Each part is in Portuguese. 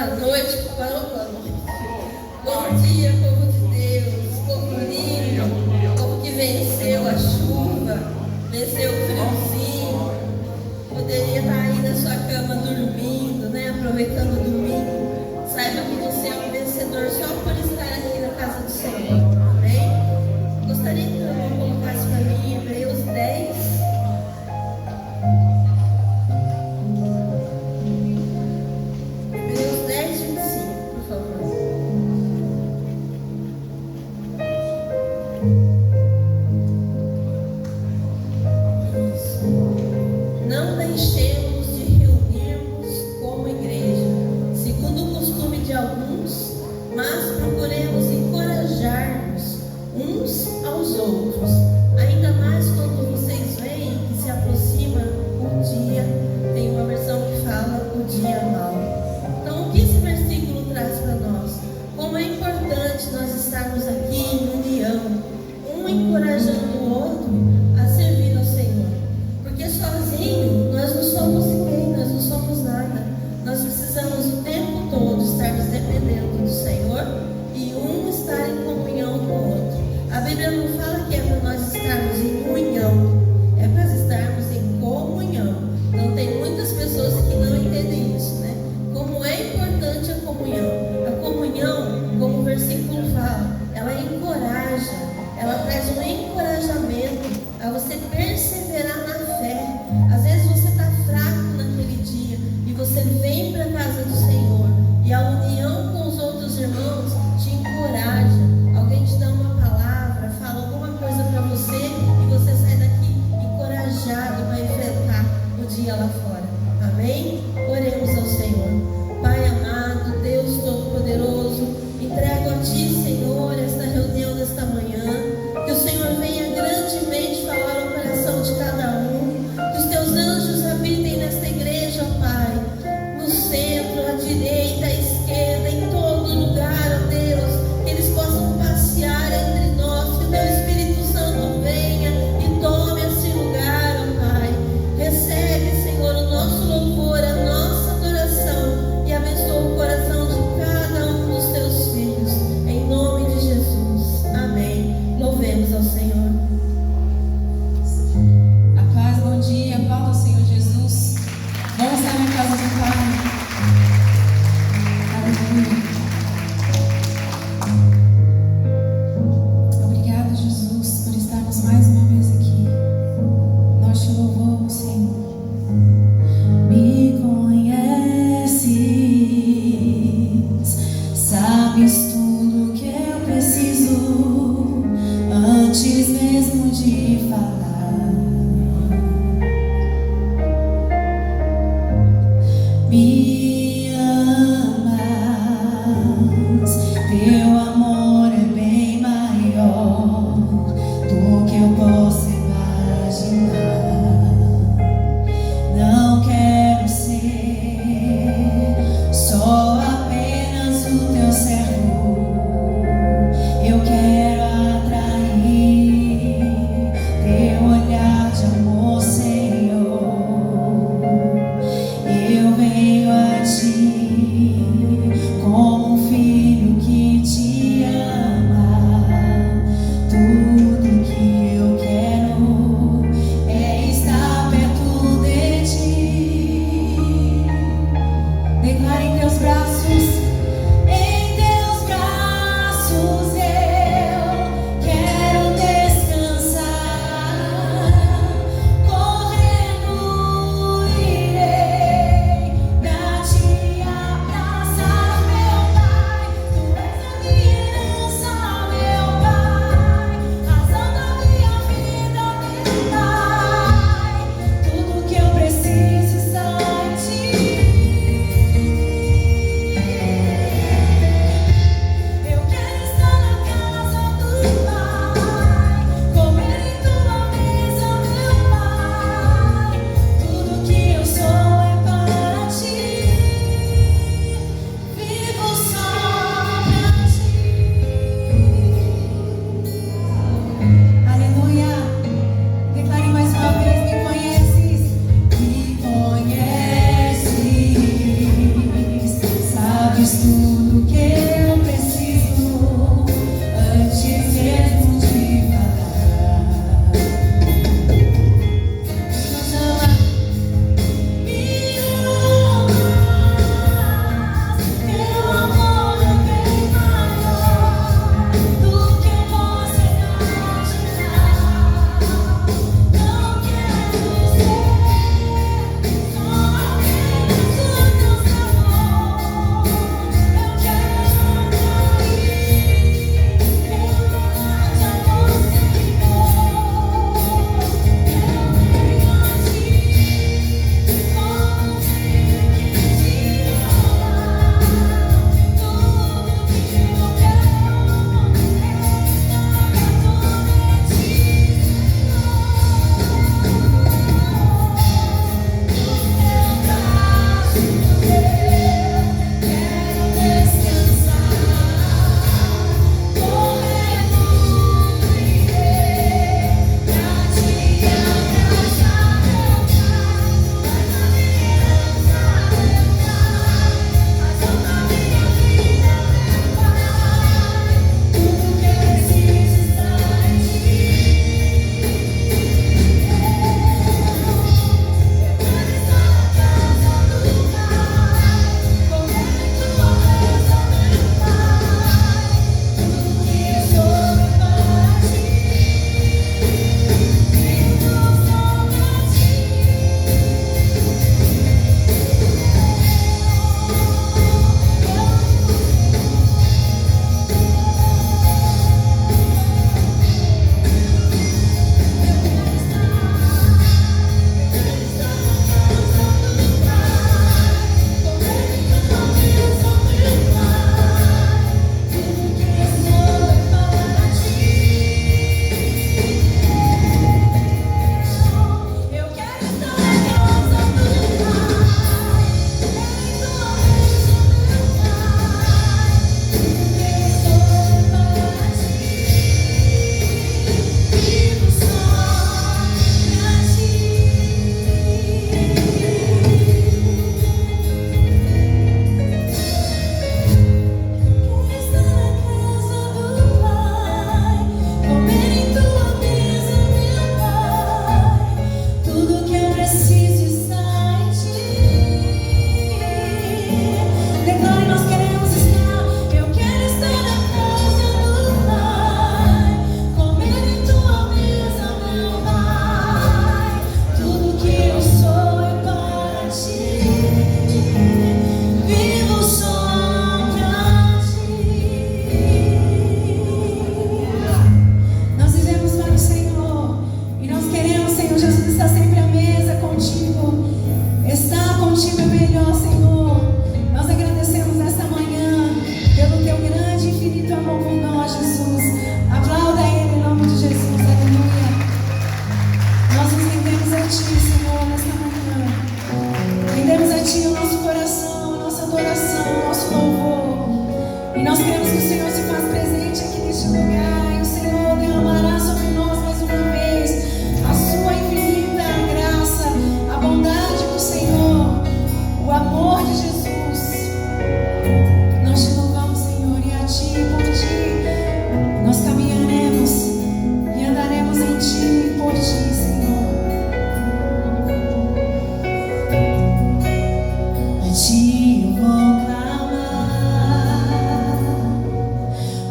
Boa noite. Bom dia, povo de Deus, povo lindo, povo que venceu a chuva, venceu o friozinho. Poderia estar aí na sua cama dormindo, né? Aproveitando o domingo. Saiba que você é um vencedor só por estar aqui na casa do Senhor. Amém? Gostaria que o irmão colocasse para mim Hebreus 10. Hebreus 10, 25, por favor. Isso. Não deixemos de reunirmos como igreja, segundo o costume de alguns, mas procuremos encorajar-nos uns aos outros, ainda mais quando vocês veem que se aproxima o dia. Tem uma versão que fala o dia mau. Então, o que esse versículo traz para nós? Como é importante nós estarmos aqui em união, um encorajando o outro a servir ao Senhor, porque sozinho nós não somos lugar. E o Senhor derramará sobre nós mais uma vez a sua infinita graça, a bondade do Senhor, o amor de Jesus. Nós te louvamos, Senhor, e a ti, por ti, nós caminharemos e andaremos em ti e por ti, Senhor. A ti eu vou clamar,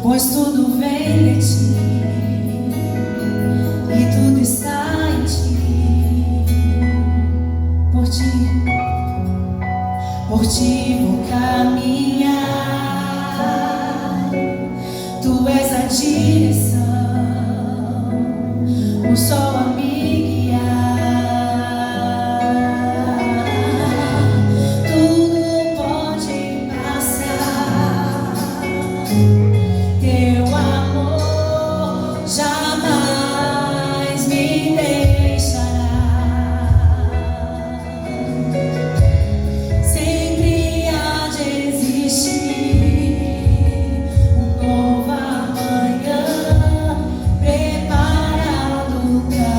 pois tudo vem de ti e tudo está em ti. Por ti vou caminhar, tu és a direção, o sol a me guiar. Tudo pode passar, teu amor jamais me deixará. Sempre há de existir um novo amanhã preparado pra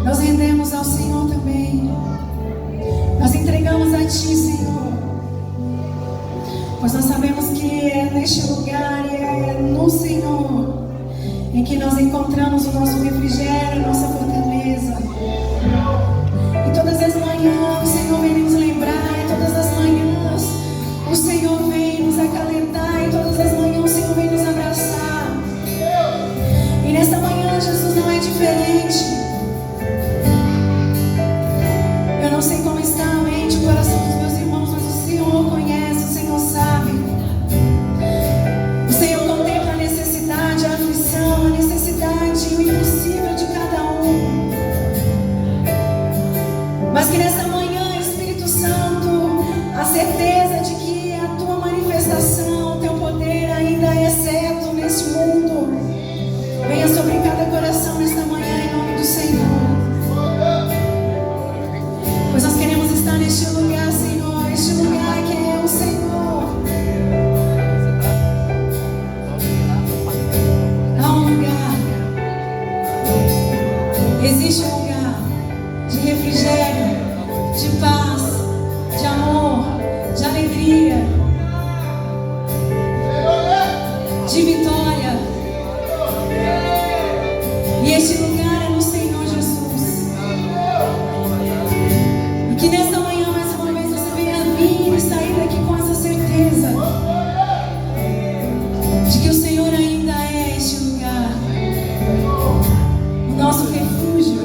Nós rendemos ao Senhor também. Nós entregamos a Ti, Senhor. Pois nós sabemos que é neste lugar e é no Senhor em que nós encontramos o nosso refrigério, a nossa fortaleza. E todas as manhãs o Senhor vem nos lembrar, e todas as manhãs o Senhor vem nos acalentar, e todas as manhãs o Senhor vem nos abraçar. E nesta manhã, Jesus, não é diferente. Eu não sei como está a mente, o coração dos meus irmãos, mas o Senhor conhece, o Senhor sabe. O Senhor contempla a necessidade, a aflição, a necessidade, o impossível de cada um. Mas que nesta manhã, Espírito Santo, a certeza de que a Tua manifestação, o Teu poder ainda é certo neste mundo, venha sobre cada coração nesta manhã, em nome do Senhor. Pois nós queremos estar neste lugar, Senhor, este lugar que é o Senhor. Há um lugar, existe um lugar de refrigério, de paz, de amor, de alegria, de vitória. E este lugar é no Senhor Jesus. E que nesta manhã, mais uma vez, você venha vir e sair daqui com essa certeza de que o Senhor ainda é este lugar, o nosso refúgio,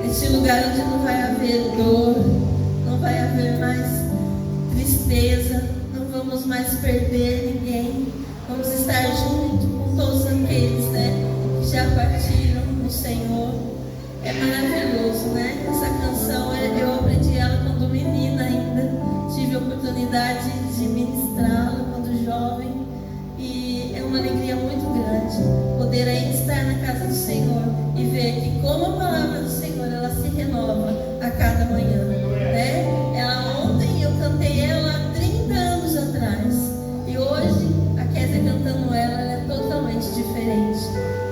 Esse lugar onde não vai haver dor, não vai haver mais tristeza, não vamos mais perder ninguém. Vamos estar junto com todos aqueles, né, que já partiram no Senhor. É maravilhoso, né? Essa canção, eu aprendi ela quando menina ainda. Tive a oportunidade de ministrá-la quando jovem. E é uma alegria muito grande poder aí estar na casa do Senhor e ver que como a palavra do Senhor, ela se renova a cada manhã, né? Ontem eu cantei ela há 30 anos atrás. E hoje, a Kézia cantando ela é totalmente diferente.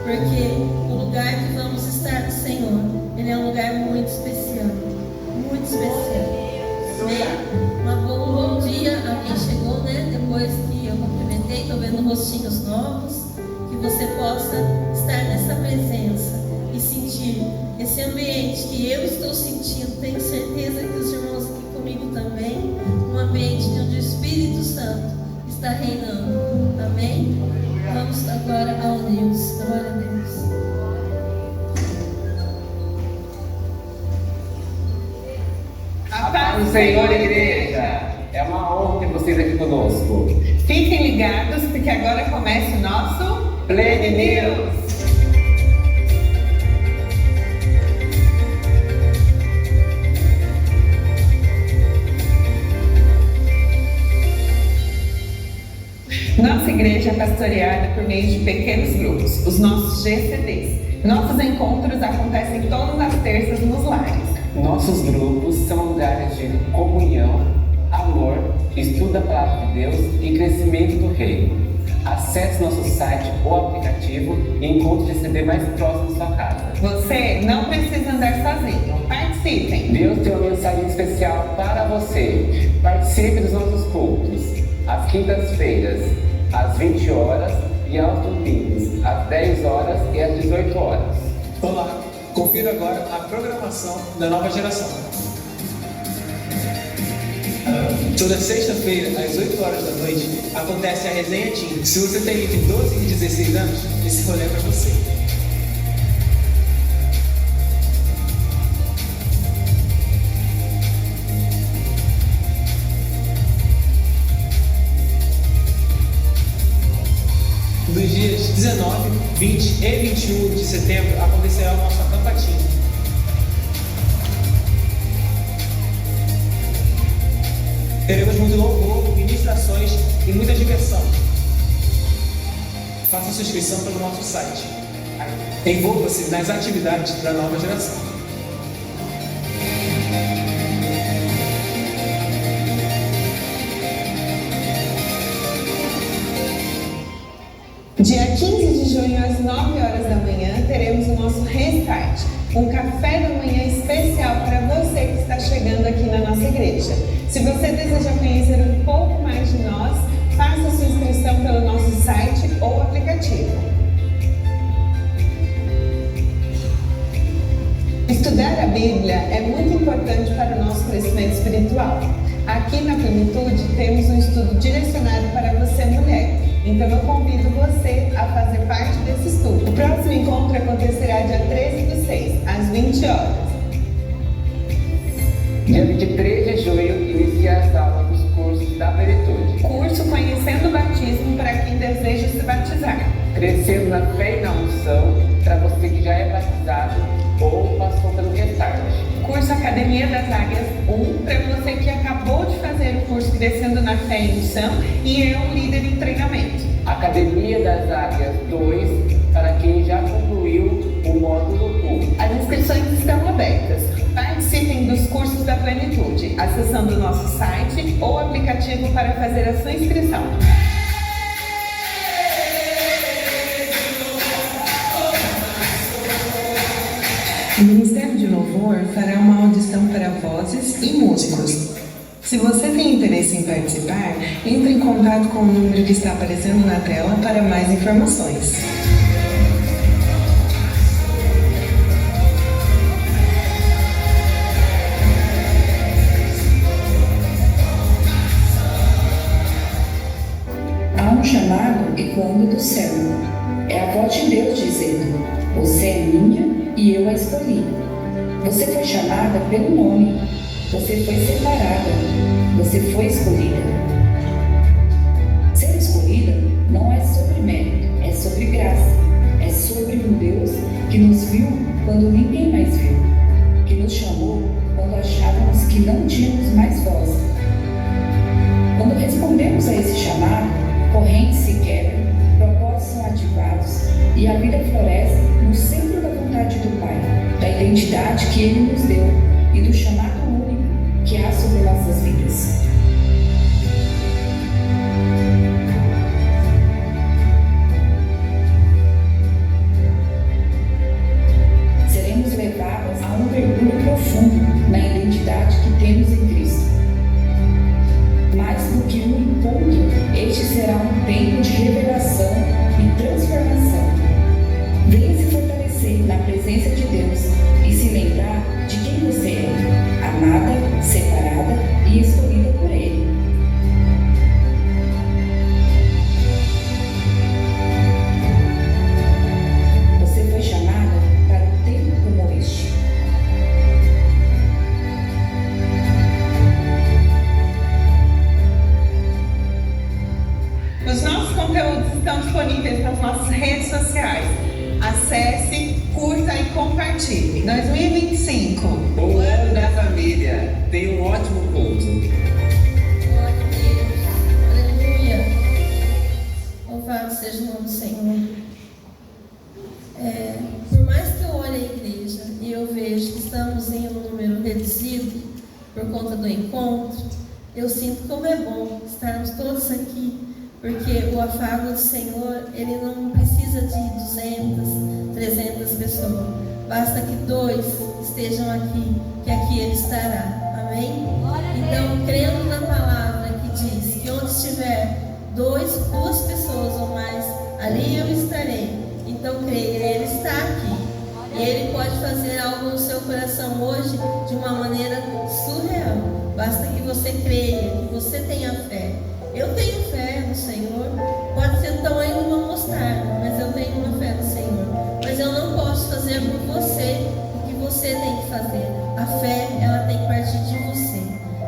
Porque o lugar que vamos estar no Senhor, ele é um lugar muito especial. Muito especial. Um bom dia a quem chegou, né? Depois que eu cumprimentei, estou vendo rostinhos novos. Que você possa estar nessa presença e sentir esse ambiente que eu estou sentindo. Tenho certeza que os irmãos aqui comigo também. Um ambiente onde o Espírito Santo está reinando. Amém? Vamos agora ao Deus. Glória a Deus. A paz do Senhor, igreja! É uma honra ter vocês aqui conosco. Fiquem ligados, porque agora começa o nosso Play News! Nossa igreja é pastoreada por meio de pequenos grupos, os nossos GCDs. Nossos encontros acontecem todas as terças nos lares. Nossos grupos são lugares de comunhão, amor, estudo da palavra de Deus e crescimento do reino. Acesse nosso site ou aplicativo e encontre o GCD mais próximo da sua casa. Você não precisa andar sozinho. Participem! Deus tem uma mensagem especial para você. Participe dos nossos cultos, às quintas-feiras, às 20 horas e aos domingos, às 10 horas e às 18 horas. Olá, confira agora a programação da Nova Geração. Toda sexta-feira, às 8 horas da noite, acontece a Resenha Teen. Se você tem entre 12 e 16 anos, esse rolê é para você. Nos dias 19, 20 e 21 de setembro acontecerá o nosso acampatinho. Teremos muito louvor, ministrações e muita diversão. Faça sua inscrição pelo nosso site. Envolva-se nas atividades da Nova Geração. Dia 15 de junho, às 9 horas da manhã, teremos o nosso Restart, um café da manhã especial para você que está chegando aqui na nossa igreja. Se você deseja conhecer um pouco mais de nós, faça sua inscrição pelo nosso site ou aplicativo. Estudar a Bíblia é muito importante para o nosso crescimento espiritual. Aqui na Plenitude temos um estudo direcionado para você, mulher. Então eu convido você a fazer parte desse estudo. O próximo encontro acontecerá dia 13/6, às 20 horas. Dia 23 de junho, inicia as aulas dos cursos da Plenitude. Curso Conhecendo o Batismo para quem deseja se batizar. Crescendo na fé e na unção, para você que já é batizado ou passou pelo Restart. Curso Academia das Águias 1, para você que acabou de fazer o curso Crescendo na Fé e Unção e é um líder em treinamento. Academia das Águias 2, para quem já concluiu o módulo 1. As inscrições estão abertas. Participem dos cursos da Plenitude, acessando o nosso site ou aplicativo para fazer a sua inscrição. O Ministério de Louvor fará uma audição para vozes e músicos. Se você tem interesse em participar, entre em contato com o número que está aparecendo na tela para mais informações. Há um chamado ecoando do céu. É a voz de Deus dizendo: você é minha e eu a escolhi. Você foi chamada pelo nome. Você foi separada. Você foi escolhida. Ser escolhida não é sobre mérito, é sobre graça. É sobre um Deus que nos viu quando ninguém mais viu, que nos chamou quando achávamos que não tínhamos mais voz. Quando respondemos a esse chamado, correntes se quebram, propósitos são ativados e a vida floresce no centro da vontade do Pai, da identidade que Ele nos deu e do chamado único que há sobre nossas vidas. Seremos levadas a um mergulho profundo na identidade que temos em Cristo. Mais do que um encontro, este será um tempo de revelação e transformação. Venha se fortalecer na presença de Deus e se lembrar de quem você é, amada, separada e escolhida por Ele. Você foi chamada para um tempo como este. Os nossos conteúdos estão disponíveis nas nossas redes sociais. Acesse, curta e compartilhe. 2025. O ano da família. Tenha um ótimo culto. Glória a Deus. Aleluia. Louvado seja o nome do Senhor. Por mais que eu olhe a igreja e eu vejo que estamos em um número reduzido por conta do encontro, eu sinto como é bom estarmos todos aqui, porque o afago do Senhor, ele não precisa de 200, 300 pessoas. Basta que 2 estejam aqui, que aqui Ele estará. Amém? Então, crendo na palavra que diz que onde estiver 2 pessoas ou mais, ali eu estarei. Então, creia, Ele está aqui. E Ele pode fazer algo no seu coração hoje de uma maneira surreal. Basta que você creia, que você tenha fé. Eu tenho fé no Senhor. Pode ser tão ainda uma mostarda, mas eu tenho uma fé no Senhor. Mas eu não posso fazer por você o que você tem que fazer. A fé, ela tem que partir de você.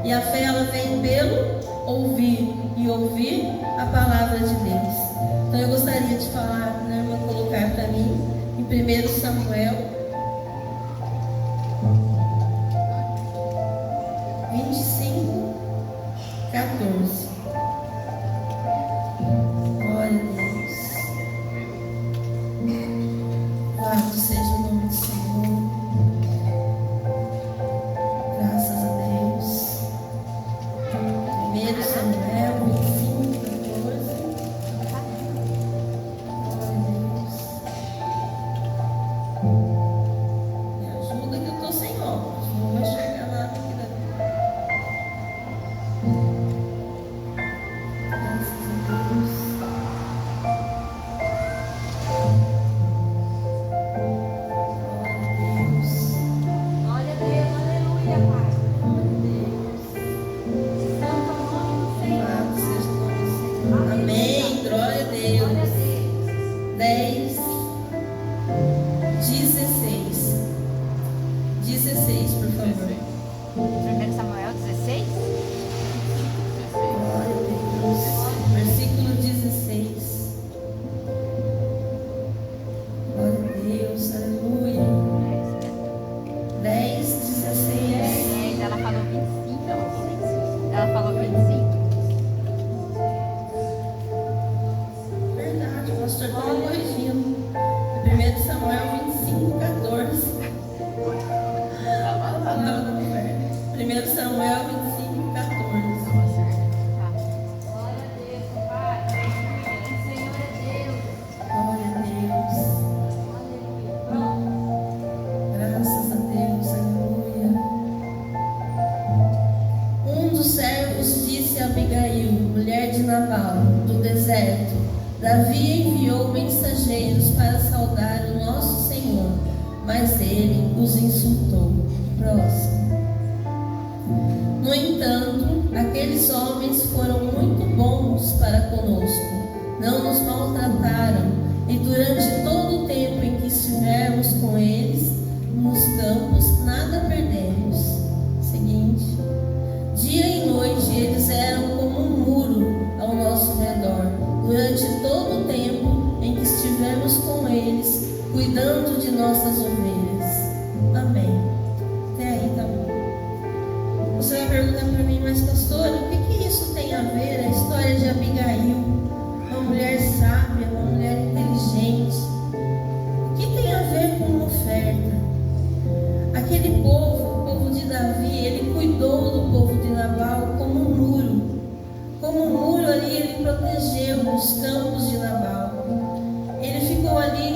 E a fé, ela vem pelo ouvir. E ouvir a palavra de Deus. Então eu gostaria de falar, né, irmã, colocar para mim em 1 Samuel 25, 14. Glória a Deus. Louvado seja o nome do Senhor. Graças a Deus. 1 Samuel 25, 14. Glória a Deus. Me ajuda que eu estou sem óculos. Não vou enxergar nada aqui dentro. Graças a Deus. Glória a Deus. Glória a Deus, aleluia, Pai. Louvado seja o nome do Senhor. Amém. Glória a Deus. 10, 16. 16, por favor. 1 Samuel 16? Glória a Deus. Versículo 16. Glória a Deus. Aleluia. 10, 16. Ela falou 25. Ela falou 25. Verdade, o pastor está me corrigindo. 1 Samuel 25, 14. 1 Samuel 25, 14. Glória a Deus, Pai. O Senhor é Deus. Glória a Deus. Aleluia. Pronto. Graças a Deus, aleluia. Um dos servos disse a Abigail, mulher de Nabal, do deserto: Davi enviou mensageiros para saudar o nosso Senhor, mas ele os insultou. Próximo. No entanto, aqueles homens foram muito bons para conosco, não nos maltrataram, e durante todo o tempo em que estivermos com eles, nos campos, nada perdemos. Seguinte. Dia e noite eles eram como um muro ao nosso redor, durante todo o tempo em que estivemos com eles, cuidando de nossas ovelhas. Amém. Até aí, tá bom. Você vai perguntar para mim, mas pastora, o que isso tem a ver? A história de Abigail, uma mulher sábia, uma mulher inteligente. O que tem a ver com uma oferta? Aquele povo, o povo de Davi, ele cuidou do povo de Nabal como um muro. Como um muro ali, ele protegeu os campos de Nabal. Ele ficou ali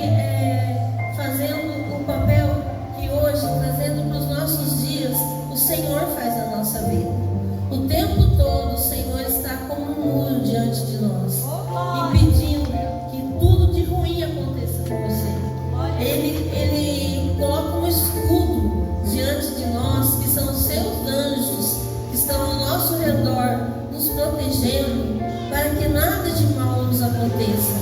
fazendo um papel que hoje, trazendo para os nossos dias, o Senhor faz na nossa vida. O tempo todo o Senhor está como um muro diante de nós, impedindo que tudo de ruim aconteça com você. Ele coloca um escudo diante de nós, que são os seus anjos, que estão ao nosso redor, nos protegendo, para que nada de mal nos aconteça.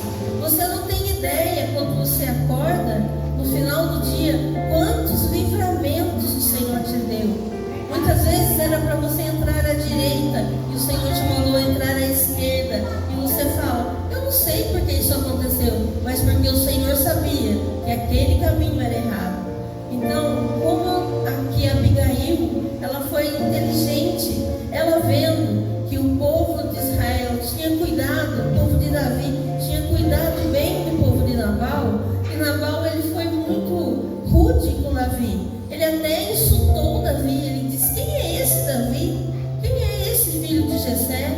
Você não tem ideia, quando você acorda, no final do dia, quantos livramentos o Senhor te deu. Muitas vezes era para você entrar à direita, e o Senhor te mandou entrar à esquerda, e você fala, eu não sei porque isso aconteceu, mas porque o Senhor sabia que aquele caminho era errado. Então, como aqui Abigail, ela foi inteligente, ela vendo que o povo de Israel tinha cuidado, o povo de Davi tinha cuidado bem do povo de Nabal, e Nabal ele foi muito rude com Davi. Ele até insultou Davi, ele disse, quem é esse Davi? Quem é esse filho de Jessé?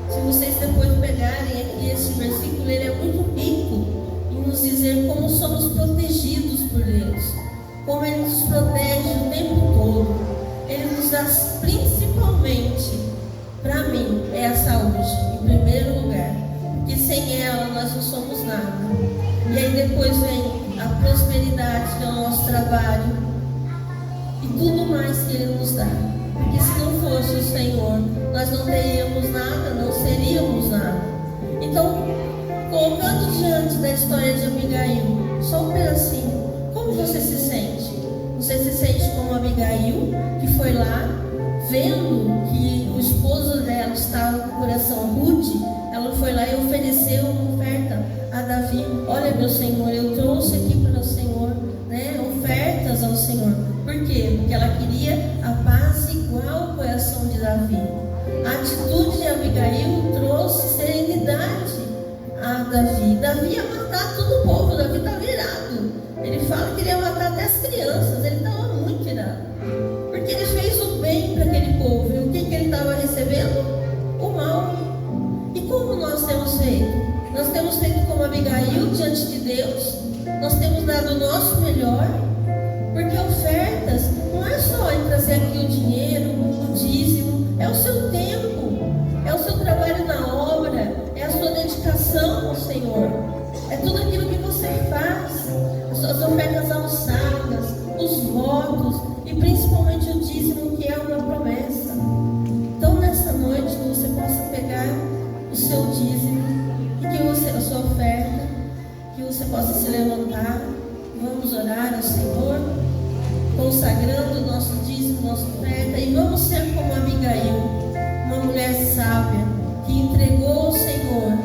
Se vocês depois pegarem aqui esse versículo, ele é muito rico em nos dizer como somos protegidos por Deus, como Ele nos protege o tempo todo. Ele nos dá, principalmente, para mim, é a saúde, em primeiro lugar, porque sem ela nós não somos nada. E aí depois vem a prosperidade, que é o nosso trabalho, e tudo mais que Ele nos dá. Porque se não fosse o Senhor, nós não teríamos nada, não seríamos nada. Então, colocando diante da história de Abigail, só um pedacinho, como você se sente? Você se sente como Abigail, que foi lá, vendo que o esposo dela estava com o coração rude, ela foi lá e ofereceu uma oferta a Davi. Olha, meu Senhor, eu trouxe aqui para o Senhor, ofertas ao Senhor. Por quê? Porque ela queria a paz igual ao coração de Davi. A atitude de Abigail trouxe serenidade a Davi. Davi ia matar todo o povo, Davi está virado. Ele fala que ele ia matar até as crianças, ele estava muito irado. Porque ele fez o bem para aquele povo. E o que ele estava recebendo? O mal. E como nós temos feito? Nós temos feito como Abigail diante de Deus. Nós temos dado o nosso melhor. Porque ofertas não é só em trazer aqui o dinheiro, o dízimo, é o seu tempo, é o seu trabalho na obra, é a sua dedicação ao Senhor, é tudo aquilo que você faz, as suas ofertas alçadas, os votos e principalmente o dízimo, que é uma promessa. Então nessa noite que você possa pegar o seu dízimo e que a sua oferta, que você possa se levantar. Vamos orar ao Senhor, consagrando o nosso dízimo, nossa oferta, e vamos ser como Abigail, uma mulher sábia, que entregou ao Senhor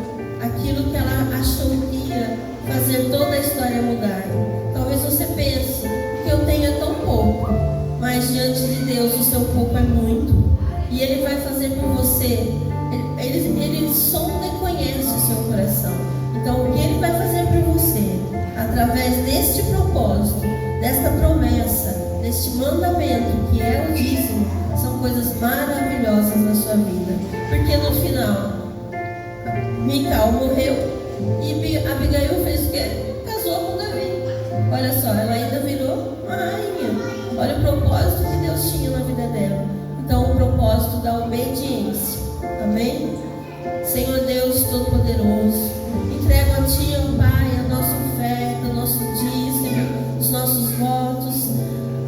aquilo que ela achou que ia fazer toda a história mudar. Talvez você pense que eu tenho tão pouco, mas diante de Deus o seu pouco é muito, e Ele vai fazer por você. Ele sonda e conhece o seu coração. Então o que Ele vai fazer por você, através deste propósito, desta promessa, deste mandamento que é o dízimo, são coisas maravilhosas na sua vida. Porque no final, Mical morreu e Abigail fez o quê? Casou com Davi. Olha só, ela ainda virou uma rainha. Olha o propósito que Deus tinha na vida dela. Então, o propósito da obediência. Amém? Senhor Deus Todo-Poderoso, entrego a Ti, ó Pai, a nossa oferta, o nosso dízimo, os nossos votos.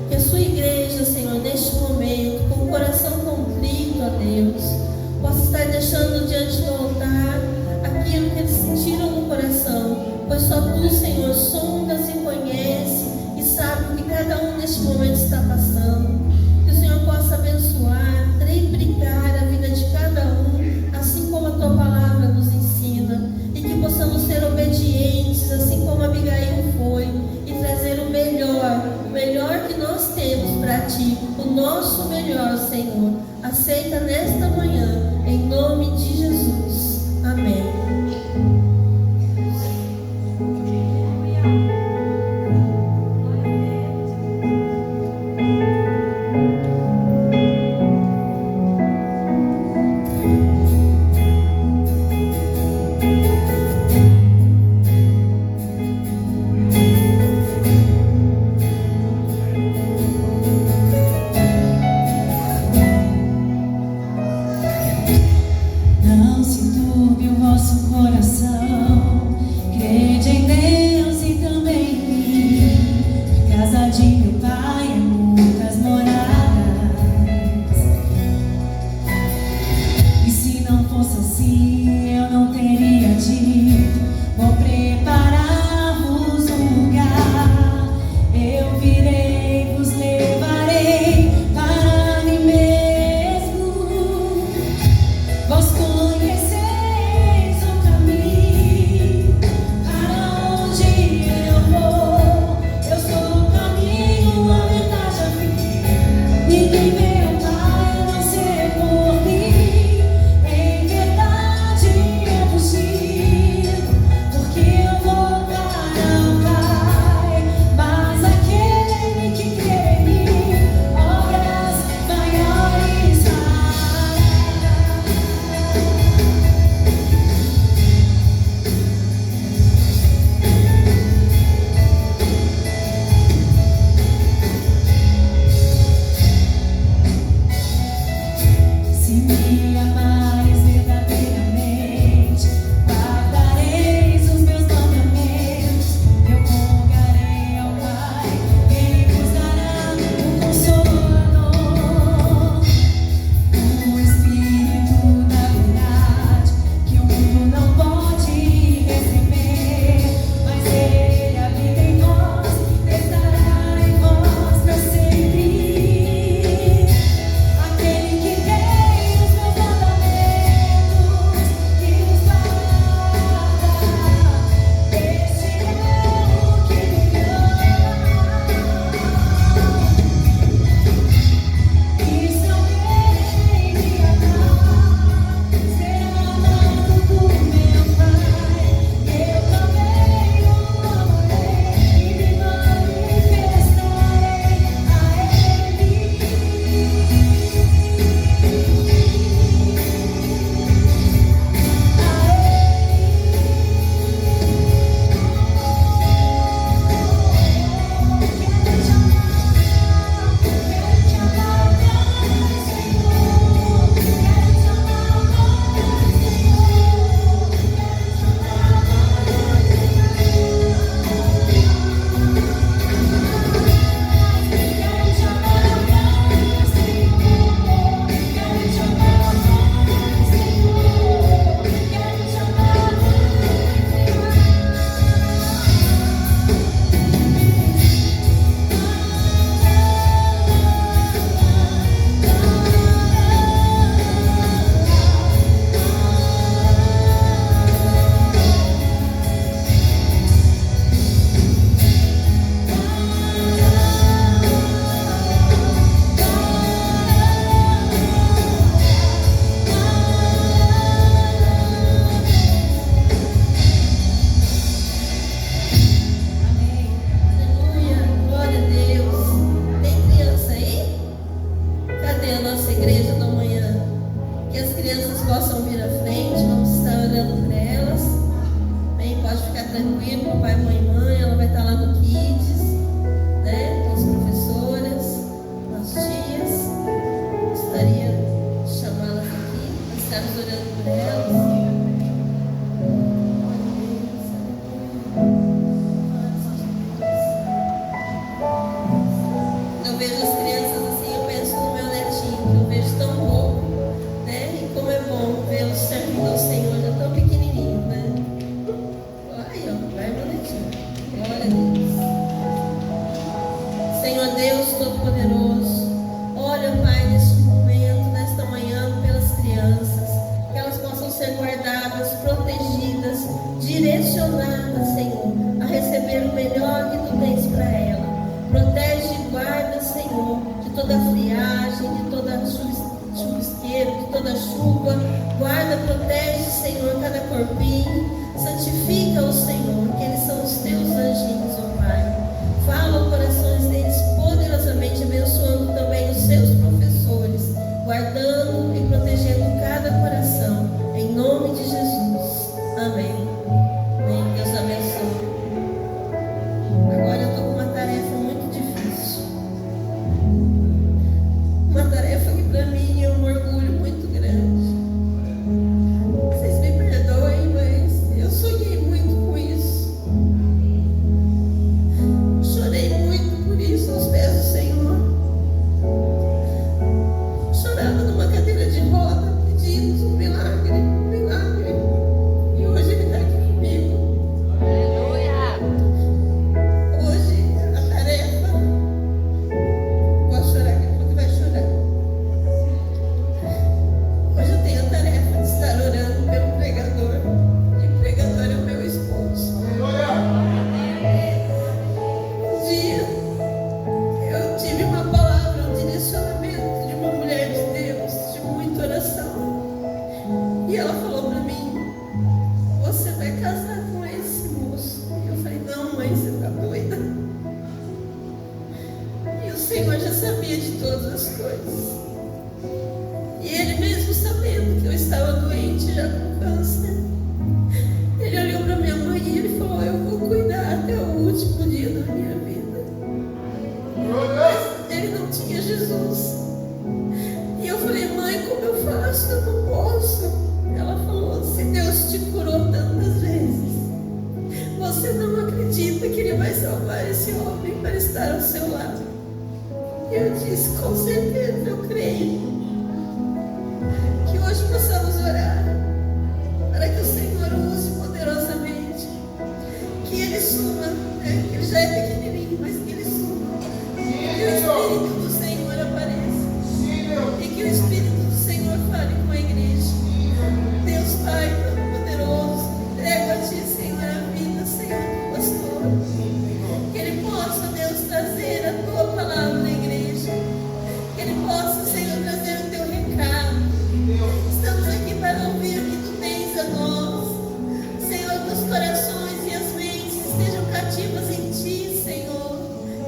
Que a Sua igreja, Senhor, neste momento, com o coração contrito a Deus, possa estar deixando diante do altar aquilo que eles sentiram no coração, pois só Tu, Senhor, sondas e conhece e sabe o que cada um neste momento está passando. Que o Senhor possa abençoar, triplicar a vida de cada um, assim como a tua palavra nos ensina, e que possamos ser obedientes, assim como Abigail foi, e trazer o melhor que nós temos para ti, o nosso melhor, Senhor. Aceita nesta manhã, em nome de Jesus. Amém. Não se turbe o vosso coração, crede em Deus e também em mim. Casa de meu Pai é muitas moradas, e se não fosse assim eu não teria dito: vou preparar-vos um lugar. Eu virei, vos levarei para mim mesmo. Vós conheceis o caminho para onde eu vou. Eu sou o caminho, a verdade, a vida. Ninguém vê o Pai a não ser por mim. Em verdade eu vos digo, porque eu vou para o Pai. Mas aquele que crê em mim, obras maiores fará. Se me amares verdadeiramente, guardareis os meus mandamentos. Eu rogarei ao Pai, Ele vos dará um Consolador, o Espírito da verdade, que o mundo não pode receber, mas Ele habita em vós, estará em vós para sempre. Aquele que tem os meus mandamentos e os guarda, este é o que me ama. E se alguém me amar, será amado por meu Pai. Eu também o amarei e me manifestarei a Ele. Aleluia, glória a Deus. Tem criança aí? Cadê a nossa igreja da manhã? Que as crianças possam vir à frente, vamos estar orando por elas. Bem, pode ficar tranquilo, papai, mãe, ela vai estar lá no Kids, né? Com as professoras, com as tias. Gostaria de chamá-las aqui, nós estamos orando por elas. Eu vejo as crianças assim, eu penso no meu netinho, que eu vejo tão pouco, né? E como é bom vê-los servindo ao Senhor, já tão pequenininho, né? Aí, ó, vai meu netinho. Glória a Deus. direcionada, Senhor, a receber o melhor que Tu tens para ela. Protege e guarda, Senhor, de toda friagem, de toda chuvisqueira, de toda chuva. Guarda, protege, Senhor, cada corpinho. Santifica o Senhor, que eles são os Teus anjinhos, ó Pai. Fala os corações deles poderosamente, abençoando também os seus professores, guardando e protegendo cada coração. Em nome de Jesus. Amém. Amém. Deus abençoe. Agora eu estou com uma tarefa muito difícil. Uma tarefa que para mim é um orgulho muito grande. Vocês me perdoem, mas eu sonhei muito com isso. Chorei muito por isso aos pés do Senhor. Chorava numa cadeira de roda, pedindo um milagre, um milagre. E hoje Ele está aqui comigo. Aleluia! Hoje a tarefa. Posso chorar aqui porque vai chorar. Hoje eu tenho a tarefa de estar orando pelo pregador. E o pregador é o meu esposo. Um dia eu tive uma palavra, um direcionamento de uma mulher de Deus, de muita oração. E ela falou para mim: você vai casar com esse moço? E eu falei: não, mãe, você tá doida? E o Senhor já sabia de todas as coisas. E Ele mesmo sabendo que eu estava doente já com câncer, Ele olhou para minha mãe e Ele falou: eu vou cuidar até o último dia da minha vida. Mas ele não tinha Jesus. E eu falei: mãe, como eu faço? Eu não posso. Ela falou: se Deus te curou tantas vezes, você não acredita que Ele vai salvar esse homem para estar ao seu lado? E eu disse: com certeza, eu creio. Que hoje possamos orar para que o Senhor use poderosamente, que Ele suma, né? Ele já é pequenininho, mas que Ele suma, que o Espírito do Senhor apareça e que o Espírito do Senhor fale com a igreja. Deus Pai Todo-Poderoso, entrego a Ti, Senhor, a vida, Senhor, do pastor, que Ele possa, Deus, trazer a Tua palavra à igreja, que Ele possa, Senhor, trazer o Teu recado. Estamos aqui para ouvir o que Tu tens a nós. Senhor, que os corações e as mentes estejam cativas em Ti, Senhor.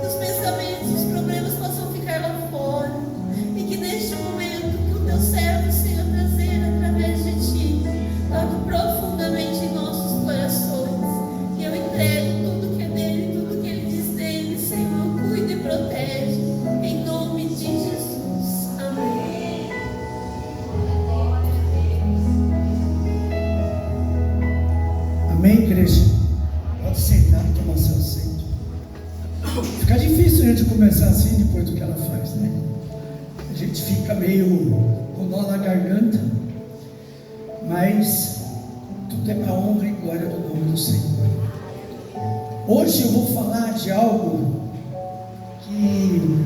Que os pensamentos, os problemas possam ficar lá fora. E que neste momento que o Teu servo, Senhor, trazer através de Ti, toque profundamente em nossos corações. E eu entrego tudo que é dele, tudo que Ele diz dele, Senhor. Cuida e protege. Em nome de Jesus. Amém. Amém, igreja? Pode sentar e tomar seu assento. Fica difícil a gente começar assim depois do que ela faz, né? A gente fica meio com nó na garganta, mas tudo é para a honra e glória do nome do Senhor. Hoje eu vou falar de algo que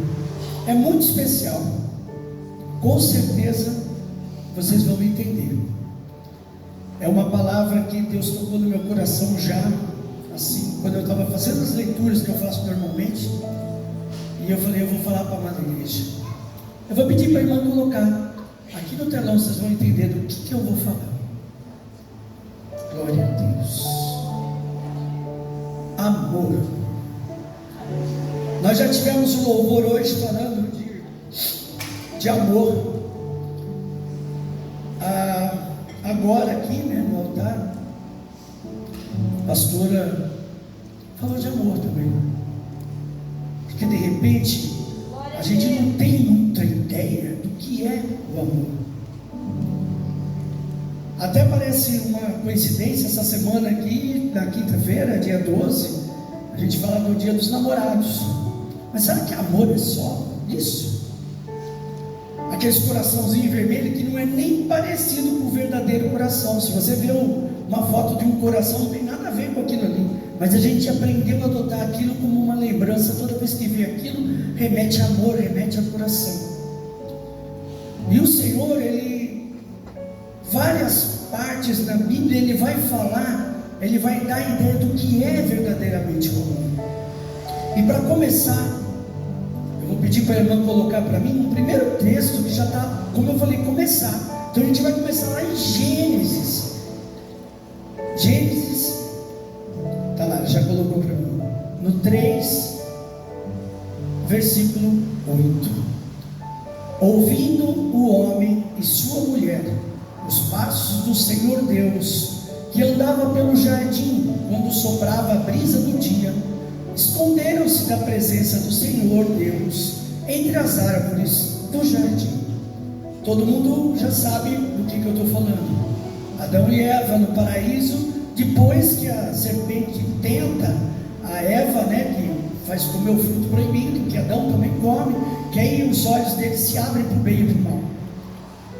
é muito especial. Com certeza vocês vão entender. É uma palavra que Deus tocou no meu coração já, assim, quando eu estava fazendo as leituras que eu faço normalmente. E eu falei: eu vou falar para a amada igreja. Eu vou pedir para a irmã colocar aqui no telão, vocês vão entender do que eu vou falar. Glória a Deus. Amor. Nós já tivemos um louvor hoje falando de amor. Agora aqui, né, no altar, a pastora falou de amor também. Porque de repente a gente não tem muita ideia do que é o amor. Até parece uma coincidência, essa semana aqui, na quinta-feira, dia 12, a gente fala do Dia dos Namorados. Mas será que amor é só isso? Aqueles coraçãozinho vermelho que não é nem parecido com o verdadeiro coração. Se você vê uma foto de um coração, não tem nada a ver com aquilo ali. Mas a gente aprendeu a adotar aquilo como uma lembrança. Toda vez que vê aquilo, remete a amor, remete a coração. E o Senhor, Ele, várias partes da Bíblia, Ele vai falar ele vai dar a ideia do que é verdadeiramente o amor. E para começar, eu vou pedir para a irmã colocar para mim um primeiro texto que já está, como eu falei, começar. Então a gente vai começar lá em Gênesis. Gênesis, está lá, já colocou para mim. No 3, versículo 8. Ouvindo o homem e sua mulher os passos do Senhor Deus, que andava pelo jardim quando soprava a brisa do dia, esconderam-se da presença do Senhor Deus entre as árvores do jardim. Todo mundo já sabe do que eu estou falando. Adão e Eva no paraíso, depois que a serpente tenta a Eva, né, que faz comer o fruto proibido, que Adão também come, que aí os olhos dele se abrem para o bem e para o mal.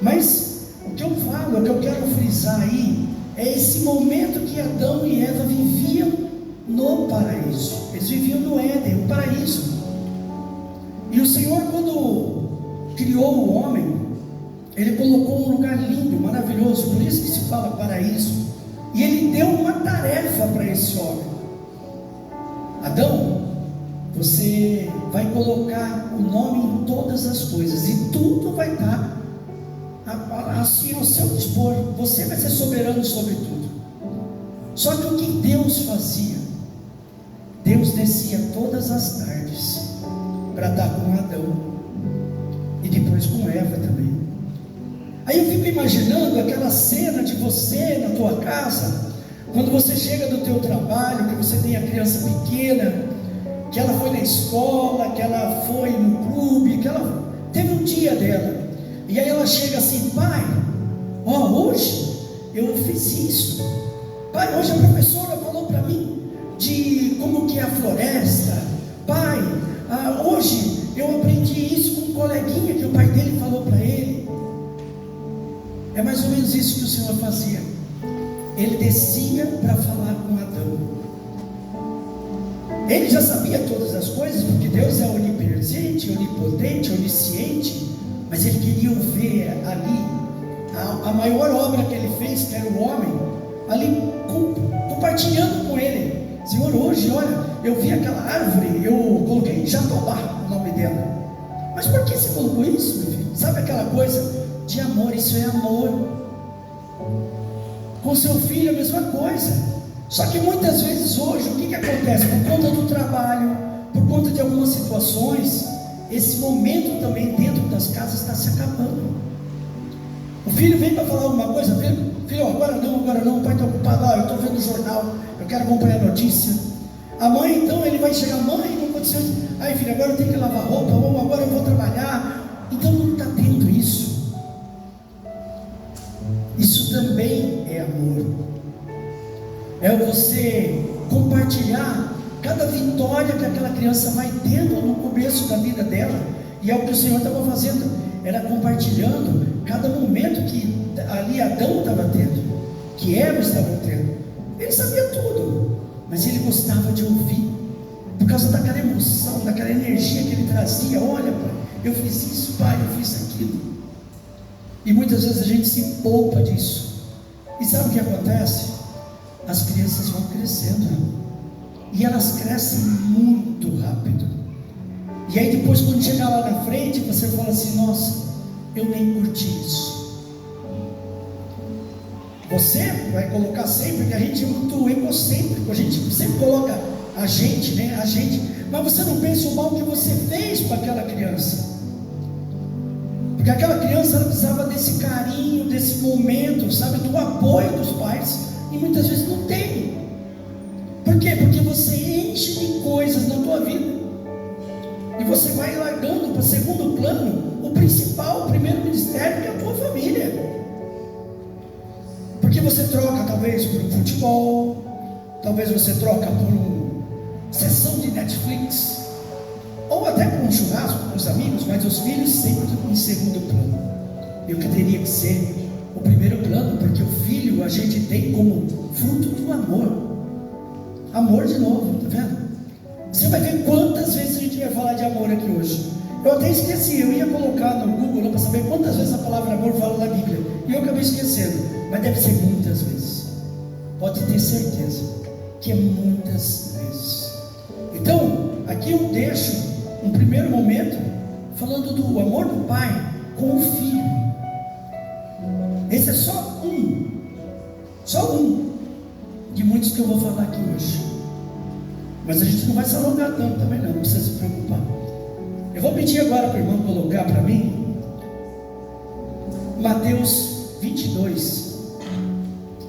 Mas o que eu falo, o que eu quero frisar aí, é esse momento que Adão e Eva viviam no paraíso. Eles viviam no Éden, o paraíso. E o Senhor, quando criou o homem, Ele colocou um lugar lindo, maravilhoso, por isso que se fala paraíso. E Ele deu uma tarefa para esse homem. Adão, você vai colocar o nome em todas as coisas, e tudo vai estar assim ao seu dispor. Você vai ser soberano sobre tudo. Só que o que Deus fazia? Deus descia todas as tardes para estar com Adão e depois com Eva também. Aí eu fico imaginando aquela cena de você na tua casa, quando você chega do teu trabalho, que você tem a criança pequena, que ela foi na escola, que ela foi no clube, que ela teve um dia dela, e aí ela chega assim: pai, hoje eu fiz isso, pai, hoje a professora falou para mim de como que é a floresta, pai, hoje eu aprendi isso com um coleguinha que o pai dele falou para ele. É mais ou menos isso que o Senhor fazia. Ele descia para falar com Adão. Ele já sabia todas as coisas, porque Deus é onipresente, onipotente, onisciente, mas ele queria ver ali a maior obra que ele fez, que era o homem, ali compartilhando com ele. Senhor, hoje, olha, eu vi aquela árvore, eu coloquei Jatobá, o nome dela. Mas por que você colocou isso, meu filho? Sabe aquela coisa de amor? Isso é amor. Com seu filho a mesma coisa. Só que muitas vezes hoje, o que acontece? Por conta do trabalho, por conta de algumas situações, esse momento também dentro das casas está se acabando. O filho vem para falar alguma coisa: filho, agora não, o pai está ocupado, eu estou vendo o jornal, eu quero acompanhar a notícia. A mãe, então, ele vai chegar: mãe, não aconteceu isso. Ai, filho, agora eu tenho que lavar roupa, ou agora eu vou trabalhar. Então não está tendo isso. Isso também é amor. É você compartilhar cada vitória que aquela criança vai tendo no começo da vida dela. E é o que o Senhor estava fazendo, era compartilhando cada momento que ali Adão estava tendo, que Eva estava tendo. Ele sabia tudo, mas ele gostava de ouvir, por causa daquela emoção, daquela energia que ele trazia. Olha, pai, eu fiz isso, pai, eu fiz aquilo. E muitas vezes a gente se poupa disso. E sabe o que acontece? As crianças vão crescendo, e elas crescem muito rápido. E aí depois, quando chegar lá na frente, você fala assim: nossa, eu nem curti isso. Você vai colocar sempre, que a gente é muito egocêntrico, a gente sempre coloca a gente, né? A gente, mas você não pensa o mal que você fez para aquela criança. Porque aquela criança, ela precisava desse carinho, desse momento, sabe, do apoio dos pais, e muitas vezes não tem. Por quê? Porque você enche de coisas na tua vida, e você vai largando para segundo plano o principal, o primeiro ministério, que é a tua família. Porque você troca talvez por um futebol, talvez você troca por uma sessão de Netflix, ou até por um churrasco com os amigos, mas os filhos sempre em segundo plano. E o que teria que ser o primeiro plano, porque o filho a gente tem como fruto do amor. Amor de novo, tá vendo? Você vai ver quantas vezes a gente vai falar de amor aqui hoje. Eu até esqueci, eu ia colocar no Google para saber quantas vezes a palavra amor fala na Bíblia, e eu acabei esquecendo, mas deve ser muitas vezes. pode ter certeza que é muitas vezes. Então, aqui eu deixo um primeiro momento falando do amor do pai com o filho. Esse é só um de muitos que eu vou falar aqui hoje. Mas a gente não vai se alongar tanto também não precisa se preocupar. Eu vou pedir agora para o irmão colocar para mim Mateus 22.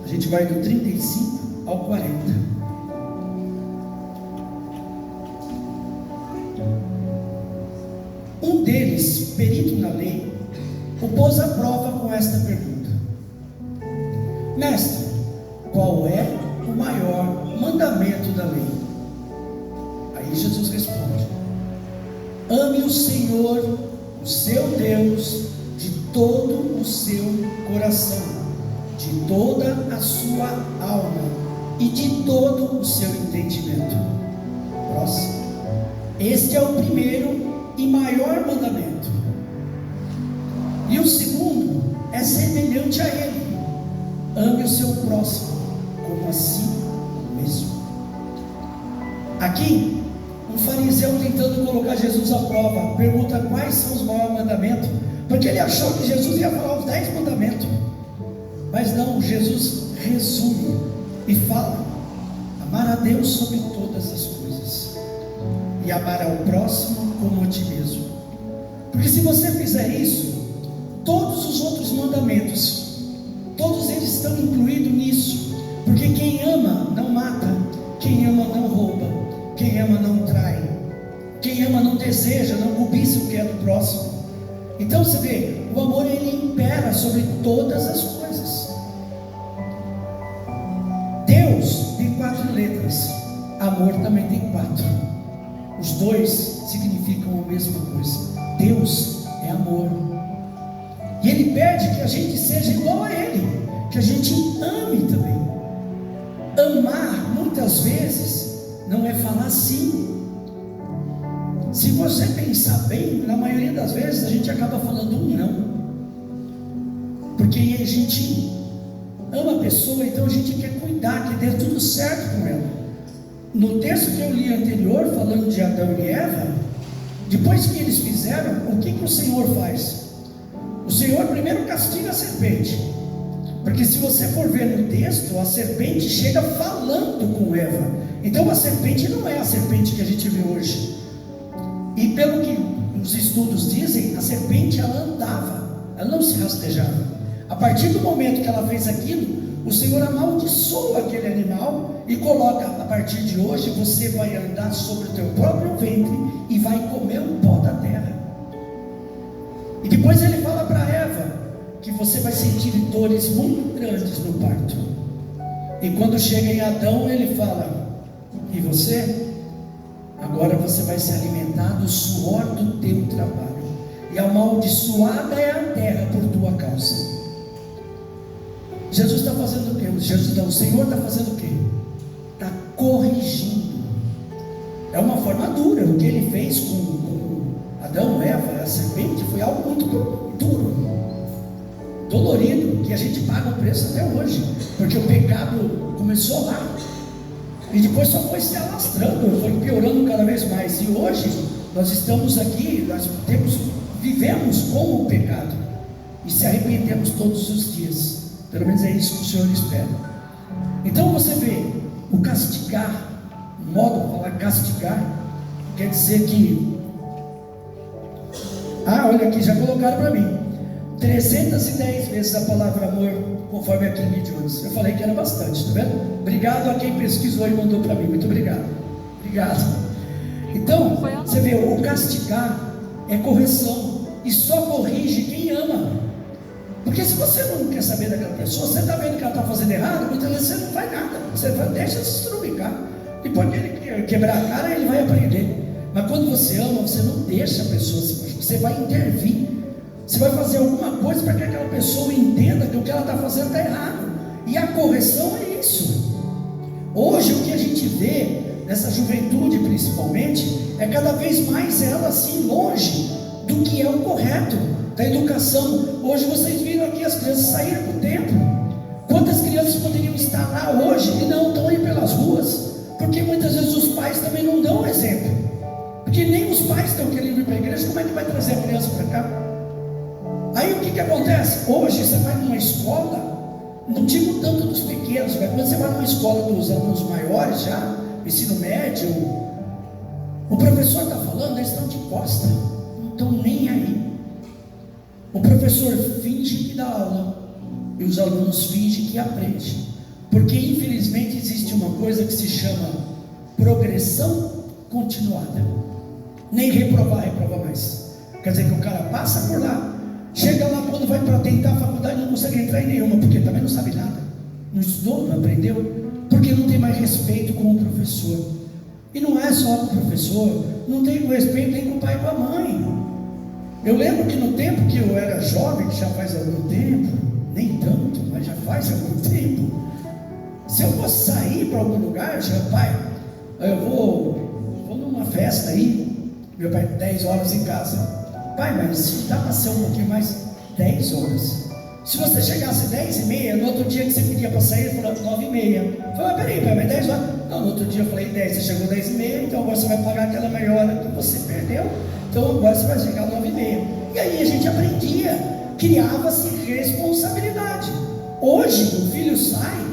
A gente vai do 35 ao 40. Um deles, perito na lei, o pôs à prova com esta pergunta: Mestre, qual é o maior mandamento da lei? Aí Jesus responde: ame o Senhor, o seu Deus, de todo o seu coração, de toda a sua alma e de todo o seu entendimento. Próximo. Este é o primeiro e maior mandamento. E o segundo é semelhante a ele: ame o seu próximo como a si mesmo. Aqui, um fariseu tentando colocar Jesus à prova, pergunta quais são os maiores mandamentos, porque ele achou que Jesus ia falar os 10 mandamentos. Mas não, Jesus resume e fala: amar a Deus sobre todas as coisas e amar ao próximo como a ti mesmo. Porque se você fizer isso, todos os outros mandamentos, todos eles estão incluídos nisso. Porque quem ama não mata, quem ama não rouba, quem ama não trai, quem ama não deseja, não cobiça o que é do próximo. Então você vê, o amor ele impera sobre todas as coisas. Deus tem 4 letras, amor também tem 4. Os dois significam a mesma coisa. Deus é amor. E Ele pede que a gente seja igual a Ele, que a gente ame também. Amar, muitas vezes, não é falar sim. Se você pensar bem, na maioria das vezes a gente acaba falando um não. Porque a gente ama a pessoa, então a gente quer cuidar, que dê tudo certo com ela. No texto que eu li anterior, falando de Adão e Eva, depois que eles fizeram, o que o Senhor faz? O Senhor primeiro castiga a serpente, porque se você for ver no texto, a serpente chega falando com Eva. Então a serpente não é a serpente que a gente vê hoje. E pelo que os estudos dizem, a serpente ela andava, ela não se rastejava. A partir do momento que ela fez aquilo, o Senhor amaldiçoa aquele animal e coloca: a partir de hoje você vai andar sobre o teu próprio ventre e vai comer o pó da terra. E depois ele fala para Eva que você vai sentir dores muito grandes no parto. E quando chega em Adão, ele fala: e você? Agora você vai se alimentar do suor do teu trabalho, e amaldiçoada é a terra por tua causa. Jesus está fazendo o quê? O Senhor está fazendo o quê? Está corrigindo. É uma forma dura. O que ele fez com Adão, Eva, a serpente, foi algo muito duro, dolorido, que a gente paga o preço até hoje, porque o pecado começou lá e depois só foi se alastrando, foi piorando cada vez mais. E hoje nós estamos aqui, nós vivemos com o pecado e se arrependemos todos os dias. Pelo menos é isso que o Senhor espera. Então você vê, o castigar, o modo de falar castigar, quer dizer que, olha aqui, já colocaram para mim, 310 vezes a palavra amor, conforme a King Jones. Eu falei que era bastante, tá vendo? Obrigado a quem pesquisou e mandou para mim, muito obrigado. Obrigado. Então, você vê, o castigar é correção, e só corrige quem ama. Porque se você não quer saber daquela pessoa, você está vendo que ela está fazendo errado, muitas vezes você não faz nada, você deixa de se estrupicar. Depois que ele quebrar a cara, ele vai aprender. Mas quando você ama, você não deixa a pessoa se machucar, você vai intervir. Você vai fazer alguma coisa para que aquela pessoa entenda que o que ela está fazendo está errado. E a correção é isso. Hoje o que a gente vê, nessa juventude principalmente, é cada vez mais ela assim longe do que é o correto, da educação. Hoje vocês viram aqui, as crianças saíram com o tempo. Quantas crianças poderiam está lá hoje e não estão aí pelas ruas, porque muitas vezes os pais também não dão exemplo, porque nem os pais estão querendo ir para a igreja. Como é que vai trazer a criança para cá? Aí o que acontece? Hoje você vai numa escola, não digo tanto dos pequenos, mas quando você vai numa escola dos alunos maiores já, ensino médio, o professor está falando, eles estão de costa, não estão nem aí. O professor finge que dá aula e os alunos fingem que aprendem, porque infelizmente existe uma coisa que se chama progressão continuada. Nem reprova mais. Quer dizer que o cara passa por lá, chega lá, quando vai para tentar a faculdade não consegue entrar em nenhuma, porque também não sabe nada, não estudou, não aprendeu, porque não tem mais respeito com o professor. E não é só com o professor, não tem respeito nem com o pai e com a mãe. Eu lembro que no tempo que eu era jovem, que já faz algum tempo, nem tanto, mas já faz algum tempo, se eu fosse sair para algum lugar, eu disse: pai, eu vou numa festa aí, meu pai, 10 horas em casa. Pai, mas dá para ser um pouquinho mais? 10 horas. Se você chegasse 10h30, no outro dia que você pedia para sair, ele falou 9h30. Eu falei: mas peraí, pai, mas 10 horas? Não, no outro dia eu falei 10, você chegou 10h30, então agora você vai pagar aquela meia hora que você perdeu, então agora você vai chegar 9h30. E aí a gente aprendia, criava-se responsabilidade. Hoje o filho sai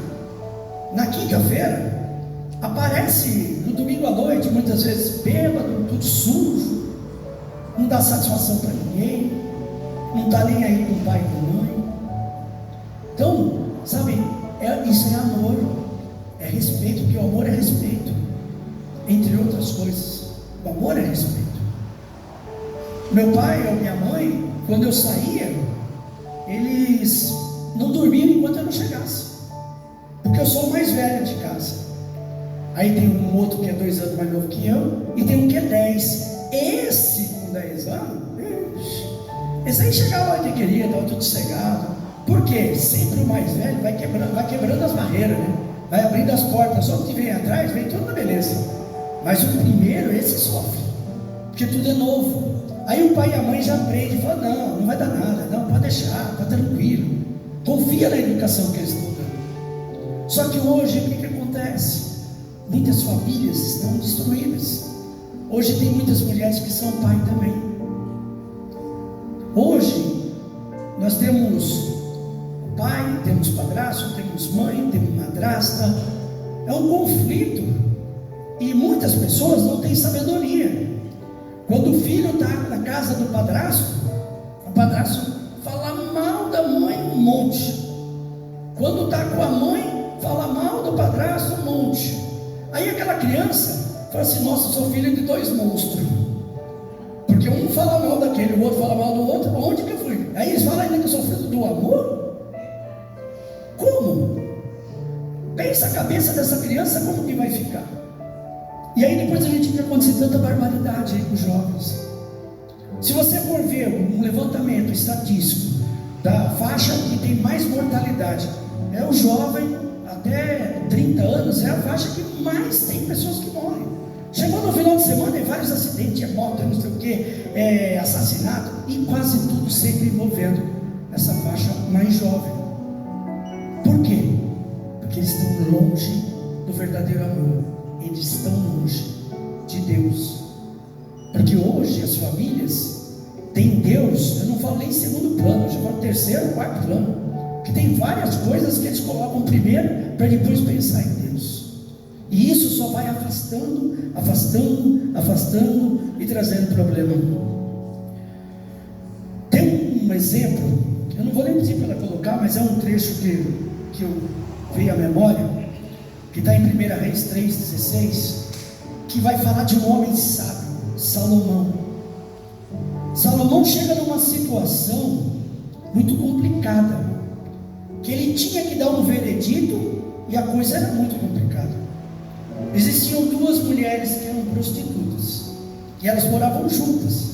na quinta-feira, aparece no domingo à noite, muitas vezes bêbado, tudo sujo, não dá satisfação para ninguém, não está nem aí com o pai e com a mãe. Então, sabe, isso é amor, é respeito, porque o amor é respeito, entre outras coisas. O amor é respeito. Meu pai ou minha mãe, quando eu saía, eles não dormiam enquanto eu não chegasse, porque eu sou o mais velho de casa. Aí tem um outro que é 2 anos mais novo que eu, e tem um que é 10. Esse com 10 anos, esse aí chegava onde queria, estava tudo cegado. Por quê? Sempre o mais velho vai quebrando as barreiras, né? Vai abrindo as portas. Só que vem atrás, vem tudo na beleza. Mas o primeiro, esse sofre, porque tudo é novo. Aí o pai e a mãe já aprendem e falam: não vai dar nada, não, pode deixar, está tranquilo. Confia na educação que eles estão dando. Só que hoje, o que acontece? Muitas famílias estão destruídas. Hoje tem muitas mulheres que são pai também. Hoje nós temos pai, temos padrasto, temos mãe, temos madrasta. É um conflito. E muitas pessoas não têm sabedoria. Quando o filho está na casa do padrasto, o padrasto fala mal da mãe um monte. Quando está com a mãe, fala mal do padrasto um monte. Aí aquela criança fala assim: nossa, sou filho de 2 monstros. Porque um fala mal daquele, o outro fala mal do outro. Onde que eu fui? Aí eles falam ainda que eu sou filho do amor? Como? Pensa a cabeça dessa criança, como que vai ficar? E aí depois a gente vê acontecer tanta barbaridade aí com os jovens. Se você for ver um levantamento estatístico da faixa que tem mais mortalidade, é o jovem até 30 anos, é a faixa que mais tem pessoas que morrem. Chegou no final de semana, é vários acidentes, é moto, é não sei o que, é assassinato, e quase tudo sempre envolvendo essa faixa mais jovem. Por quê? Porque eles estão longe do verdadeiro amor, eles estão longe de Deus. Porque hoje as famílias têm Deus, eu não falo nem em segundo plano, eu já falo terceiro, quarto plano, porque tem várias coisas que eles colocam primeiro para depois pensar em Deus. E isso só vai afastando, afastando, afastando e trazendo problema. Tem um exemplo, eu não vou nem pedir para ela colocar, mas é um trecho que eu veio à memória, que está em 1 Reis 3,16, que vai falar de um homem sábio, Salomão. Salomão chega numa situação muito complicada, que ele tinha que dar um veredito e a coisa era muito complicada. Existiam 2 mulheres que eram prostitutas e elas moravam juntas.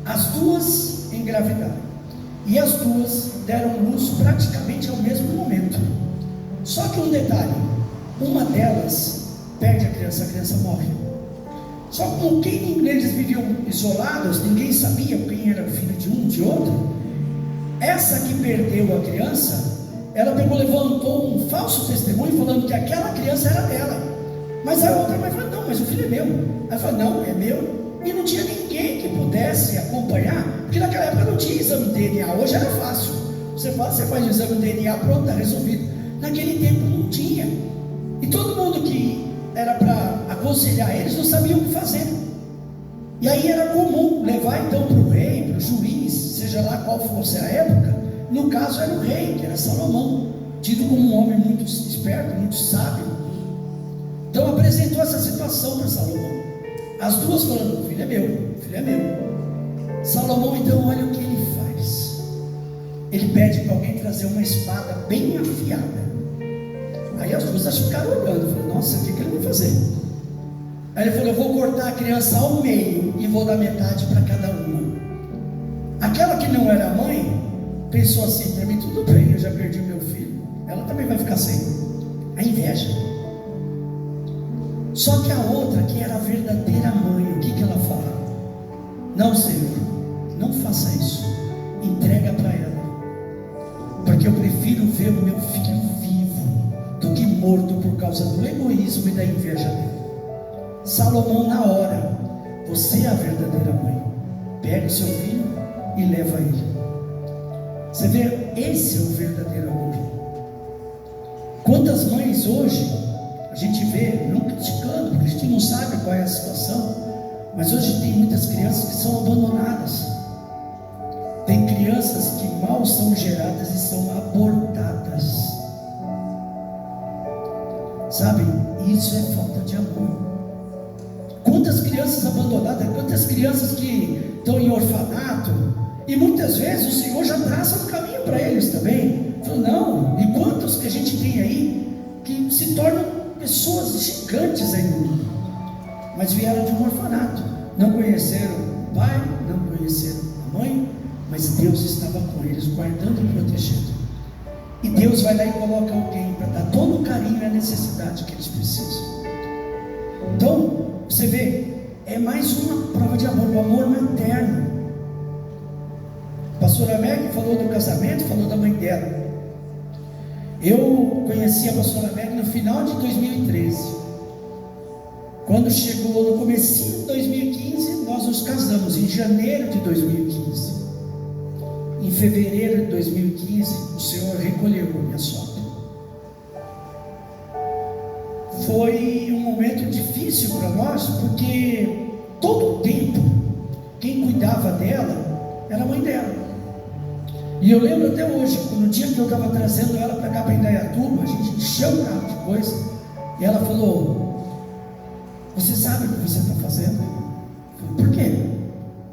As 2 engravidaram e as 2 deram luz praticamente ao mesmo momento. Só que um detalhe: uma delas perde a criança morre. Só que com quem eles viviam isolados, ninguém sabia quem era o filho de um, de outro. Essa que perdeu a criança, ela pegou, levantou um falso testemunho falando que aquela criança era dela. Mas a outra mãe falou: não, mas o filho é meu. Ela falou: não, é meu. E não tinha ninguém que pudesse acompanhar, porque naquela época não tinha exame de DNA. Hoje era fácil. Você faz o exame de DNA, pronto, está resolvido. Naquele tempo não tinha. E todo mundo que era para aconselhar eles não sabia o que fazer. E aí era comum levar então para o rei, para o juiz, seja lá qual fosse a época. No caso era o rei, que era Salomão, tido como um homem muito esperto, muito sábio. Então apresentou essa situação para Salomão. As duas falando: o filho é meu, o filho é meu. Salomão então, olha o que ele faz. Ele pede para alguém trazer uma espada bem afiada. Aí as duas ficaram olhando, falaram: nossa, o que ele vai fazer? Aí ele falou: eu vou cortar a criança ao meio e vou dar metade para cada uma. Aquela que não era mãe pensou assim: para mim tudo bem, eu já perdi meu filho, ela também vai ficar sem. A inveja. Só que a outra, que era a verdadeira mãe, o que ela fala? Não, Senhor, não faça isso, entrega para ela, porque eu prefiro ver o meu filho vivo do que morto por causa do egoísmo e da inveja dele. Salomão, na hora: você é a verdadeira mãe, pega o seu filho e leva ele. Você vê, esse é o verdadeiro amor. Quantas mães hoje a gente vê, não criticando, porque a gente não sabe qual é a situação, mas hoje tem muitas crianças que são abandonadas. Tem crianças que mal são geradas e são abortadas. Sabe, isso é falta de amor. Quantas crianças abandonadas, quantas crianças que estão em orfanato, e muitas vezes o Senhor já traça um caminho para eles também. Fala: não, e quantos que a gente tem aí que se tornam pessoas gigantes aí no mundo, mas vieram de um orfanato, não conheceram o pai, não conheceram a mãe, mas Deus estava com eles, guardando e protegendo. E Deus vai lá e coloca alguém para dar todo o carinho e a necessidade que eles precisam. Então, você vê, é mais uma prova de amor, o amor materno. A pastora Meg falou do casamento, falou da mãe dela. Eu conheci a pastora Meg no final de 2013. Quando chegou no comecinho de 2015, nós nos casamos em janeiro de 2015. Em fevereiro de 2015, o Senhor recolheu a minha sogra. Foi um momento difícil para nós, porque todo o tempo quem cuidava dela era a mãe dela. E eu lembro até hoje, no dia que eu estava trazendo ela para cá, para Indaiatuba, a gente encheu o carro de coisa, e ela falou: você sabe o que você está fazendo? Eu falei: por quê?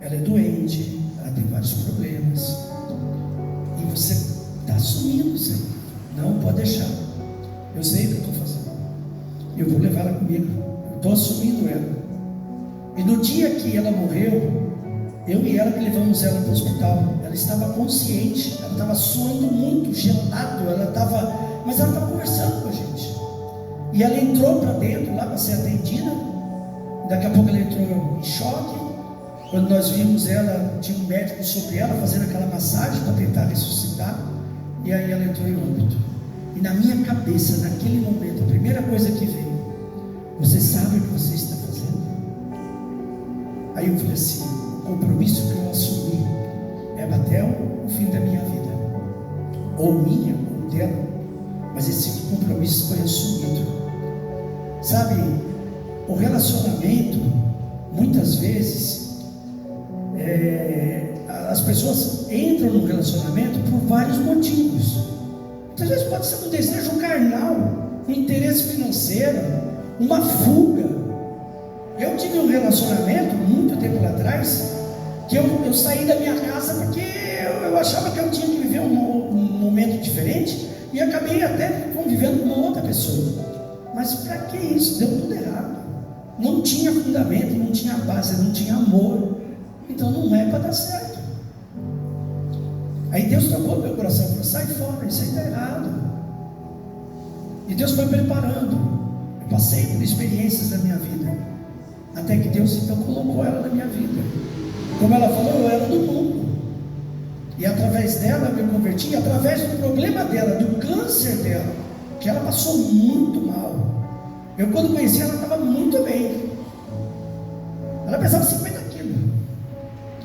Ela é doente, ela tem vários problemas, e você está assumindo isso aí. Não, pode deixar, eu sei o que eu estou fazendo, eu vou levar ela comigo, eu estou assumindo ela. E no dia que ela morreu, eu e ela que levamos ela para o hospital. Ela estava consciente, ela estava suando muito, gelado, mas ela estava conversando com a gente. E ela entrou para dentro, lá para ser atendida. Daqui a pouco ela entrou em choque. Quando nós vimos ela, tinha um médico sobre ela, fazendo aquela massagem para tentar ressuscitar. E aí ela entrou em óbito. E na minha cabeça, naquele momento, a primeira coisa que veio: você sabe o que você está fazendo? Aí eu falei assim: o compromisso que eu assumi é até o fim da minha vida, ou minha, ou dela, mas esse compromisso foi assumido. Sabe, o relacionamento, muitas vezes, as pessoas entram no relacionamento por vários motivos. Muitas vezes pode ser um desejo carnal, um interesse financeiro, uma fuga. Eu tive um relacionamento muito tempo atrás, que eu saí da minha casa porque eu achava que eu tinha que viver um momento diferente, e acabei até convivendo com uma outra pessoa. Mas para que isso? Deu tudo errado. Não tinha fundamento, não tinha base, não tinha amor. Então não é para dar certo. Aí Deus tocou meu coração e falou: sai fora, isso aí está errado. E Deus foi preparando. Eu passei por experiências da minha vida, até que Deus então colocou ela na minha vida. Como ela falou, eu era do mundo. E através dela eu me converti, e através do problema dela, do câncer dela, que ela passou muito mal. Eu quando conheci ela estava muito bem. Ela pesava 50 quilos.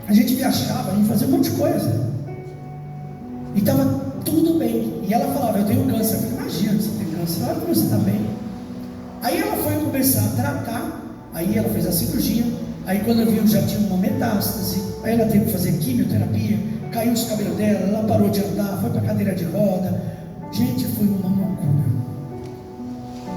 A gente viajava, a gente fazia um monte de coisa. E estava tudo bem. E ela falava, eu tenho câncer. Eu falei, imagina, você tem câncer, olha como você está bem. Aí ela foi começar a tratar, aí ela fez a cirurgia, aí quando eu vi já tinha uma metástase, aí ela teve que fazer quimioterapia, caiu os cabelos dela, ela parou de andar, foi para cadeira de roda. Gente, foi uma loucura.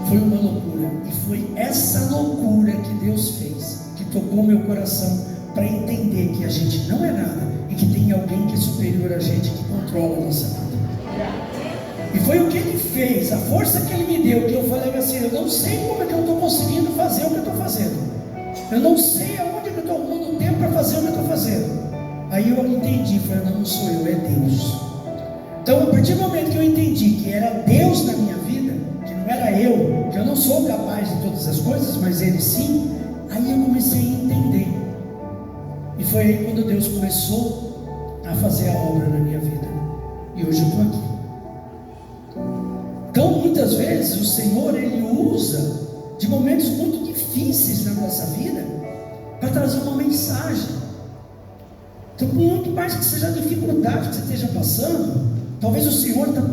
Foi uma loucura. E foi essa loucura que Deus fez, que tocou meu coração para entender que a gente não é nada e que tem alguém que é superior a gente, que controla a nossa vida. E foi o que Ele fez, a força que Ele me deu, que eu falei assim, eu não sei como é que eu estou conseguindo fazer o que eu estou fazendo. Eu não sei aonde que eu estou arrumando tempo para fazer o que eu estou fazendo. Aí eu entendi, falei, não sou eu, é Deus. Então, a partir do momento que eu entendi que era Deus na minha vida, que não era eu, que eu não sou capaz de todas as coisas, mas Ele sim, aí eu comecei a entender. E foi aí quando Deus começou a fazer a obra na minha vida. E hoje eu estou aqui. Então, muitas vezes, o Senhor, Ele usa de momentos muito difíceis na nossa vida para trazer uma mensagem. Então, muito mais que seja a dificuldade que você esteja passando, talvez o Senhor está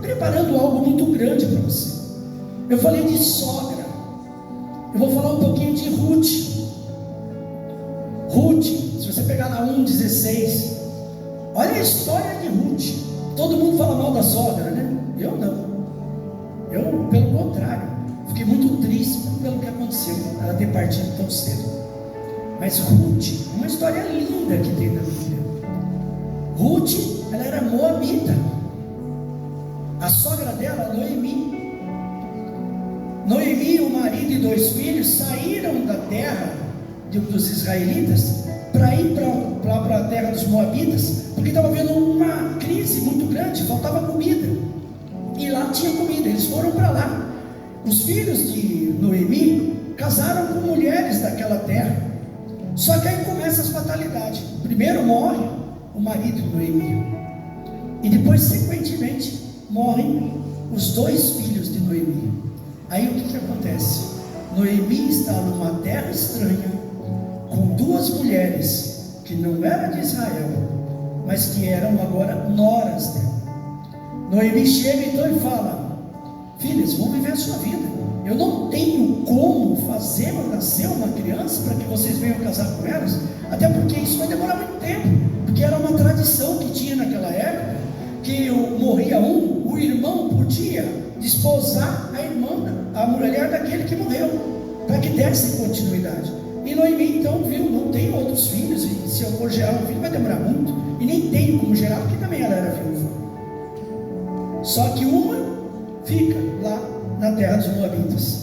preparando algo muito grande para você. Eu falei de sogra, eu vou falar um pouquinho de Ruth. Ruth, se você pegar na 1:16, olha a história de Ruth. Todo mundo fala mal da sogra, né? Eu não. Eu, pelo contrário, fiquei muito triste pelo que aconteceu, ela ter partido tão cedo. Mas Ruth, uma história linda que tem na Bíblia. Ruth, ela era moabita. A sogra dela, Noemi. Noemi, o marido e 2 filhos saíram da terra dos israelitas para ir para a terra dos moabitas, porque estava havendo uma crise muito grande, faltava comida. E lá tinha comida, eles foram para lá. Os filhos de Noemi casaram com mulheres daquela terra. Só que aí começam as fatalidades. Primeiro morre o marido de Noemi, e depois, sequentemente, morrem os 2 filhos de Noemi. Aí o que acontece? Noemi está numa terra estranha, com 2 mulheres que não eram de Israel, mas que eram agora noras dela. Noemi chega então e fala: filhas, vão viver a sua vida. Eu não tenho como fazer nascer uma criança para que vocês venham casar com elas, até porque isso vai demorar muito tempo, porque era uma tradição que tinha naquela época, que morria o irmão podia desposar a irmã, a mulher daquele que morreu, para que desse continuidade. E Noemi então viu, não tem outros filhos, e se eu for gerar um filho vai demorar muito, e nem tenho como gerar, porque também ela era viúva. Só que uma fica lá na terra dos moabitas.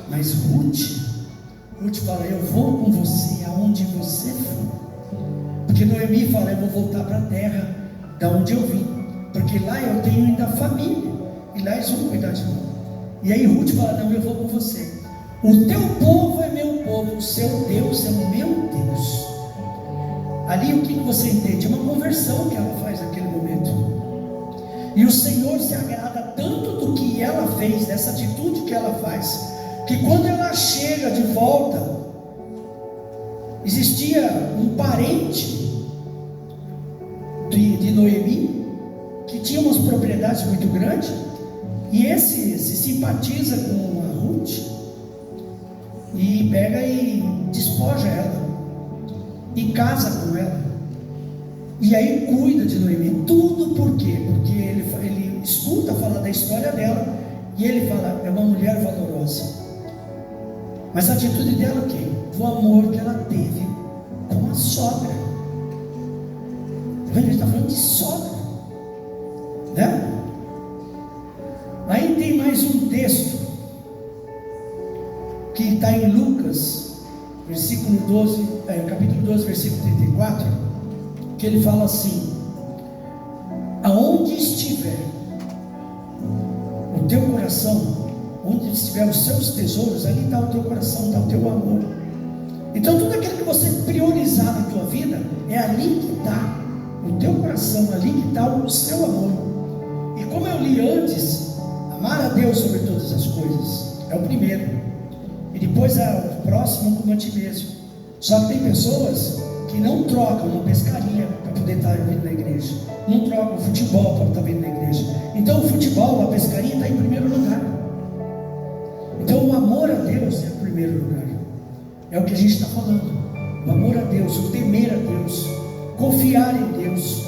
Mas Ruth fala: eu vou com você aonde você for. Porque Noemi fala: eu vou voltar para a terra da onde eu vim, porque lá eu tenho ainda família, e lá eles vão cuidar de mim. E aí Ruth fala: não, eu vou com você. O teu povo é meu povo, o seu Deus é o meu Deus. Ali o que você entende? É uma conversão que ela faz naquele momento. E o Senhor se agrada tanto do que ela fez, dessa atitude que ela faz, que quando ela chega de volta, existia um parente de Noemi, que tinha umas propriedades muito grandes, e esse se simpatiza com a Ruth, e pega e despoja ela, e casa com ela. E aí cuida de Noemi. Tudo por quê? Porque ele escuta falar da história dela, e ele fala: é uma mulher valorosa. Mas a atitude dela o quê? Do amor que ela teve com a sogra. A gente está falando de sogra, né? Aí tem mais um texto que está em Lucas, capítulo 12, versículo 34, que ele fala assim: aonde estiver o teu coração, onde estiver os seus tesouros, ali está o teu coração, está o teu amor. Então tudo aquilo que você priorizar na tua vida, é ali que está no teu coração, ali que está o seu amor. E como eu li antes, amar a Deus sobre todas as coisas é o primeiro, e depois é o próximo como a ti mesmo. Só que tem pessoas que não trocam uma pescaria para poder estar vindo na igreja, não trocam o futebol para estar vindo na igreja. Então o futebol, a pescaria está em primeiro lugar. Então o amor a Deus é o primeiro lugar. É o que a gente está falando. O amor a Deus, o temer a Deus, confiar em Deus.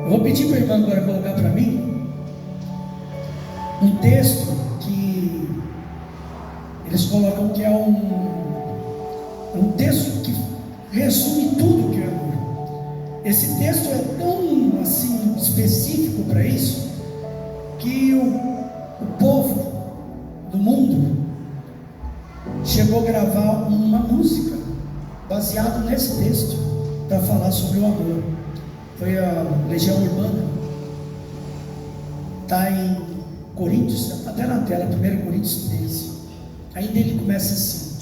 Eu vou pedir para a irmã agora colocar para mim um texto que eles colocam que é um texto que resume tudo que é amor. Esse texto é tão assim específico para isso que o povo do mundo chegou a gravar uma música baseada nesse texto para falar sobre o amor. Foi a Legião Urbana, está em Coríntios, está até na tela, 1 Coríntios 13. Ainda ele começa assim: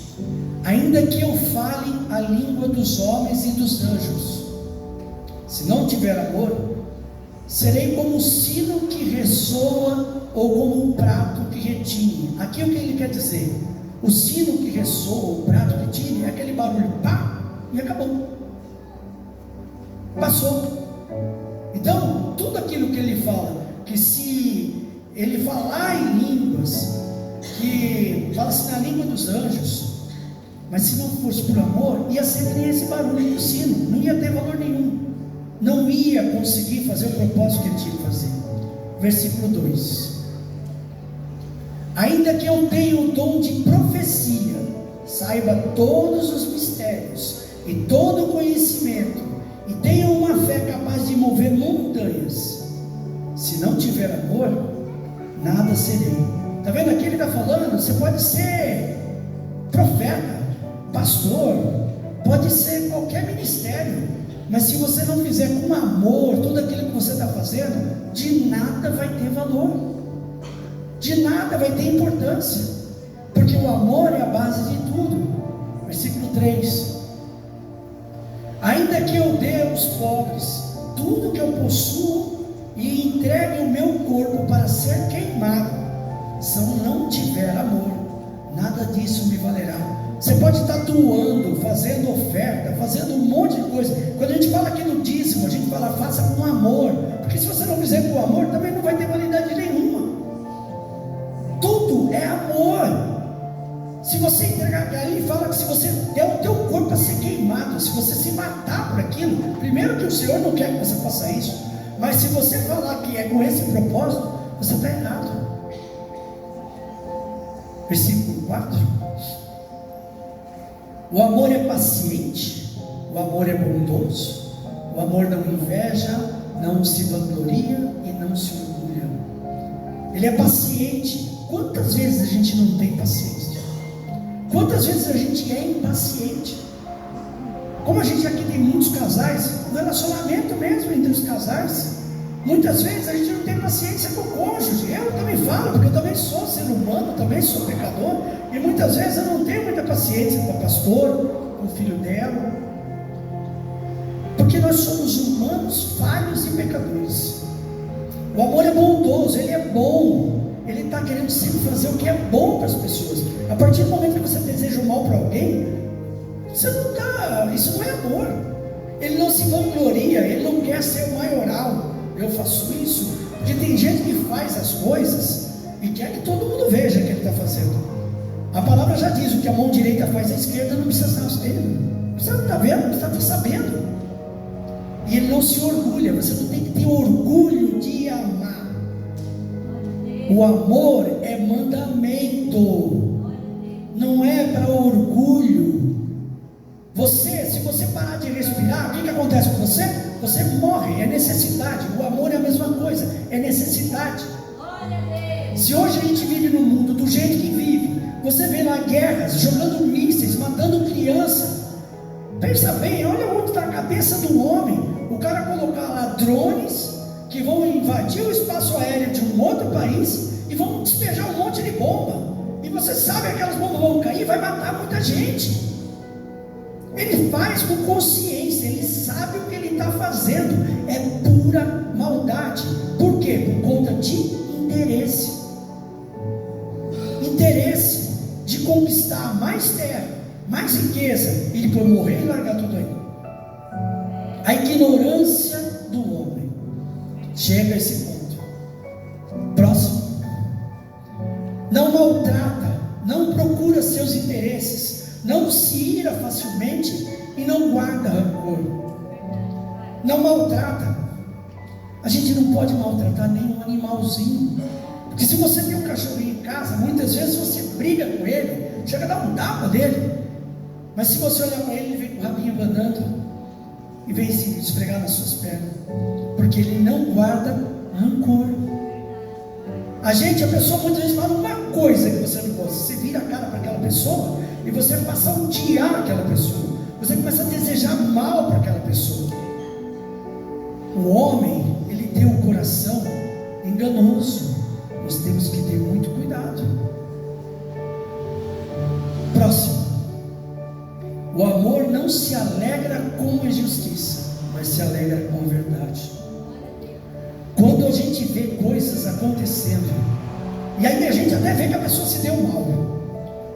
ainda que eu fale a língua dos homens e dos anjos, se não tiver amor, serei como um sino que ressoa ou como um prato que retine. Aqui é o que ele quer dizer: o sino que ressoa, o prato que retine, é aquele barulho, pá, e acabou, passou. Então, tudo aquilo que ele fala, que se ele falar em línguas, que fala-se na língua dos anjos, mas se não fosse por amor, ia ser que nem esse barulho do sino, não ia ter valor nenhum, não ia conseguir fazer o propósito que ele tinha que fazer. Versículo 2: ainda que eu tenha o dom de profecia, saiba todos os mistérios e todo o conhecimento, e tenha uma fé capaz de mover montanhas, se não tiver amor, nada serei. Está vendo aqui? Ele está falando, você pode ser profeta, pastor, pode ser qualquer ministério, mas se você não fizer com amor tudo aquilo que você está fazendo, de nada vai ter valor, de nada vai ter importância, porque o amor é a base de tudo. Versículo 3: ainda que eu dê aos pobres tudo que eu possuo e entregue o meu corpo para ser queimado, se eu não tiver amor, nada disso me valerá. Você pode estar doando, fazendo oferta, fazendo um monte de coisa. Quando a gente fala aqui no dízimo, a gente fala faça com amor, porque se você não fizer com amor, também não vai ter validade nenhuma. Tudo é amor. Se você entregar, aí fala que se você der o teu corpo para ser queimado, se você se matar por aquilo, primeiro que o Senhor não quer que você faça isso, mas se você falar que é com esse propósito, você está errado. Versículo 4: o amor é paciente, o amor é bondoso, o amor não inveja, não se vangloria e não se orgulha. Ele é paciente. Quantas vezes a gente não tem paciência? Quantas vezes a gente é impaciente? Como a gente aqui tem muitos casais, no relacionamento mesmo entre os casais, muitas vezes a gente não tem paciência com o cônjuge. Eu também falo, porque eu também sou ser humano, também sou pecador, e muitas vezes eu não tenho muita paciência com o pastor, com o filho dela, porque nós somos humanos, falhos e pecadores. O amor é bondoso, ele é bom, ele está querendo sempre fazer o que é bom para as pessoas. A partir do momento que você deseja o mal para alguém, você não está, isso não é amor. Ele não se vangloria, ele não quer ser o maioral. Eu faço isso, porque tem gente que faz as coisas e quer que todo mundo veja o que ele está fazendo. A palavra já diz: o que a mão direita faz, a esquerda não precisa estar sabendo. Você não está vendo, você está sabendo. E ele não se orgulha. Você não tem que ter orgulho de amar. O amor é mandamento, não é para orgulho. Se você parar de respirar, o que acontece com você? Você morre, é necessidade. O amor é a mesma coisa, é necessidade. Se hoje a gente vive no mundo do jeito que vive, você vê lá guerras, jogando mísseis, matando criança. Pensa bem, olha onde está a cabeça do homem. O cara colocar lá drones que vão invadir o espaço aéreo de um outro país e vão despejar um monte de bomba. E você sabe que aquelas bombas vão cair e vai matar muita gente. Ele faz com consciência, ele sabe o que ele está fazendo, é pura maldade. Por quê? Por conta de interesse. Interesse de conquistar mais terra, mais riqueza, e depois morrer e largar tudo aí. A ignorância do homem chega a esse ponto. Próximo. Não maltrata, não procura seus interesses, não se ira facilmente e não guarda rancor. Não maltrata. A gente não pode maltratar nenhum animalzinho, porque se você tem um cachorrinho em casa, muitas vezes você briga com ele, chega a dar um tapa dele, mas se você olhar para ele, ele vem com o rabinho abanando e vem se esfregar nas suas pernas, porque ele não guarda rancor. A pessoa muitas vezes fala uma coisa que você não gosta, você vira a cara para aquela pessoa e você passa a odiar aquela pessoa, você começa a desejar mal para aquela pessoa. O homem, ele tem um coração enganoso, nós temos que ter muito cuidado. Próximo. O amor não se alegra com a injustiça, mas se alegra com a verdade. Quando a gente vê coisas acontecendo, e aí a gente até vê que a pessoa se deu mal.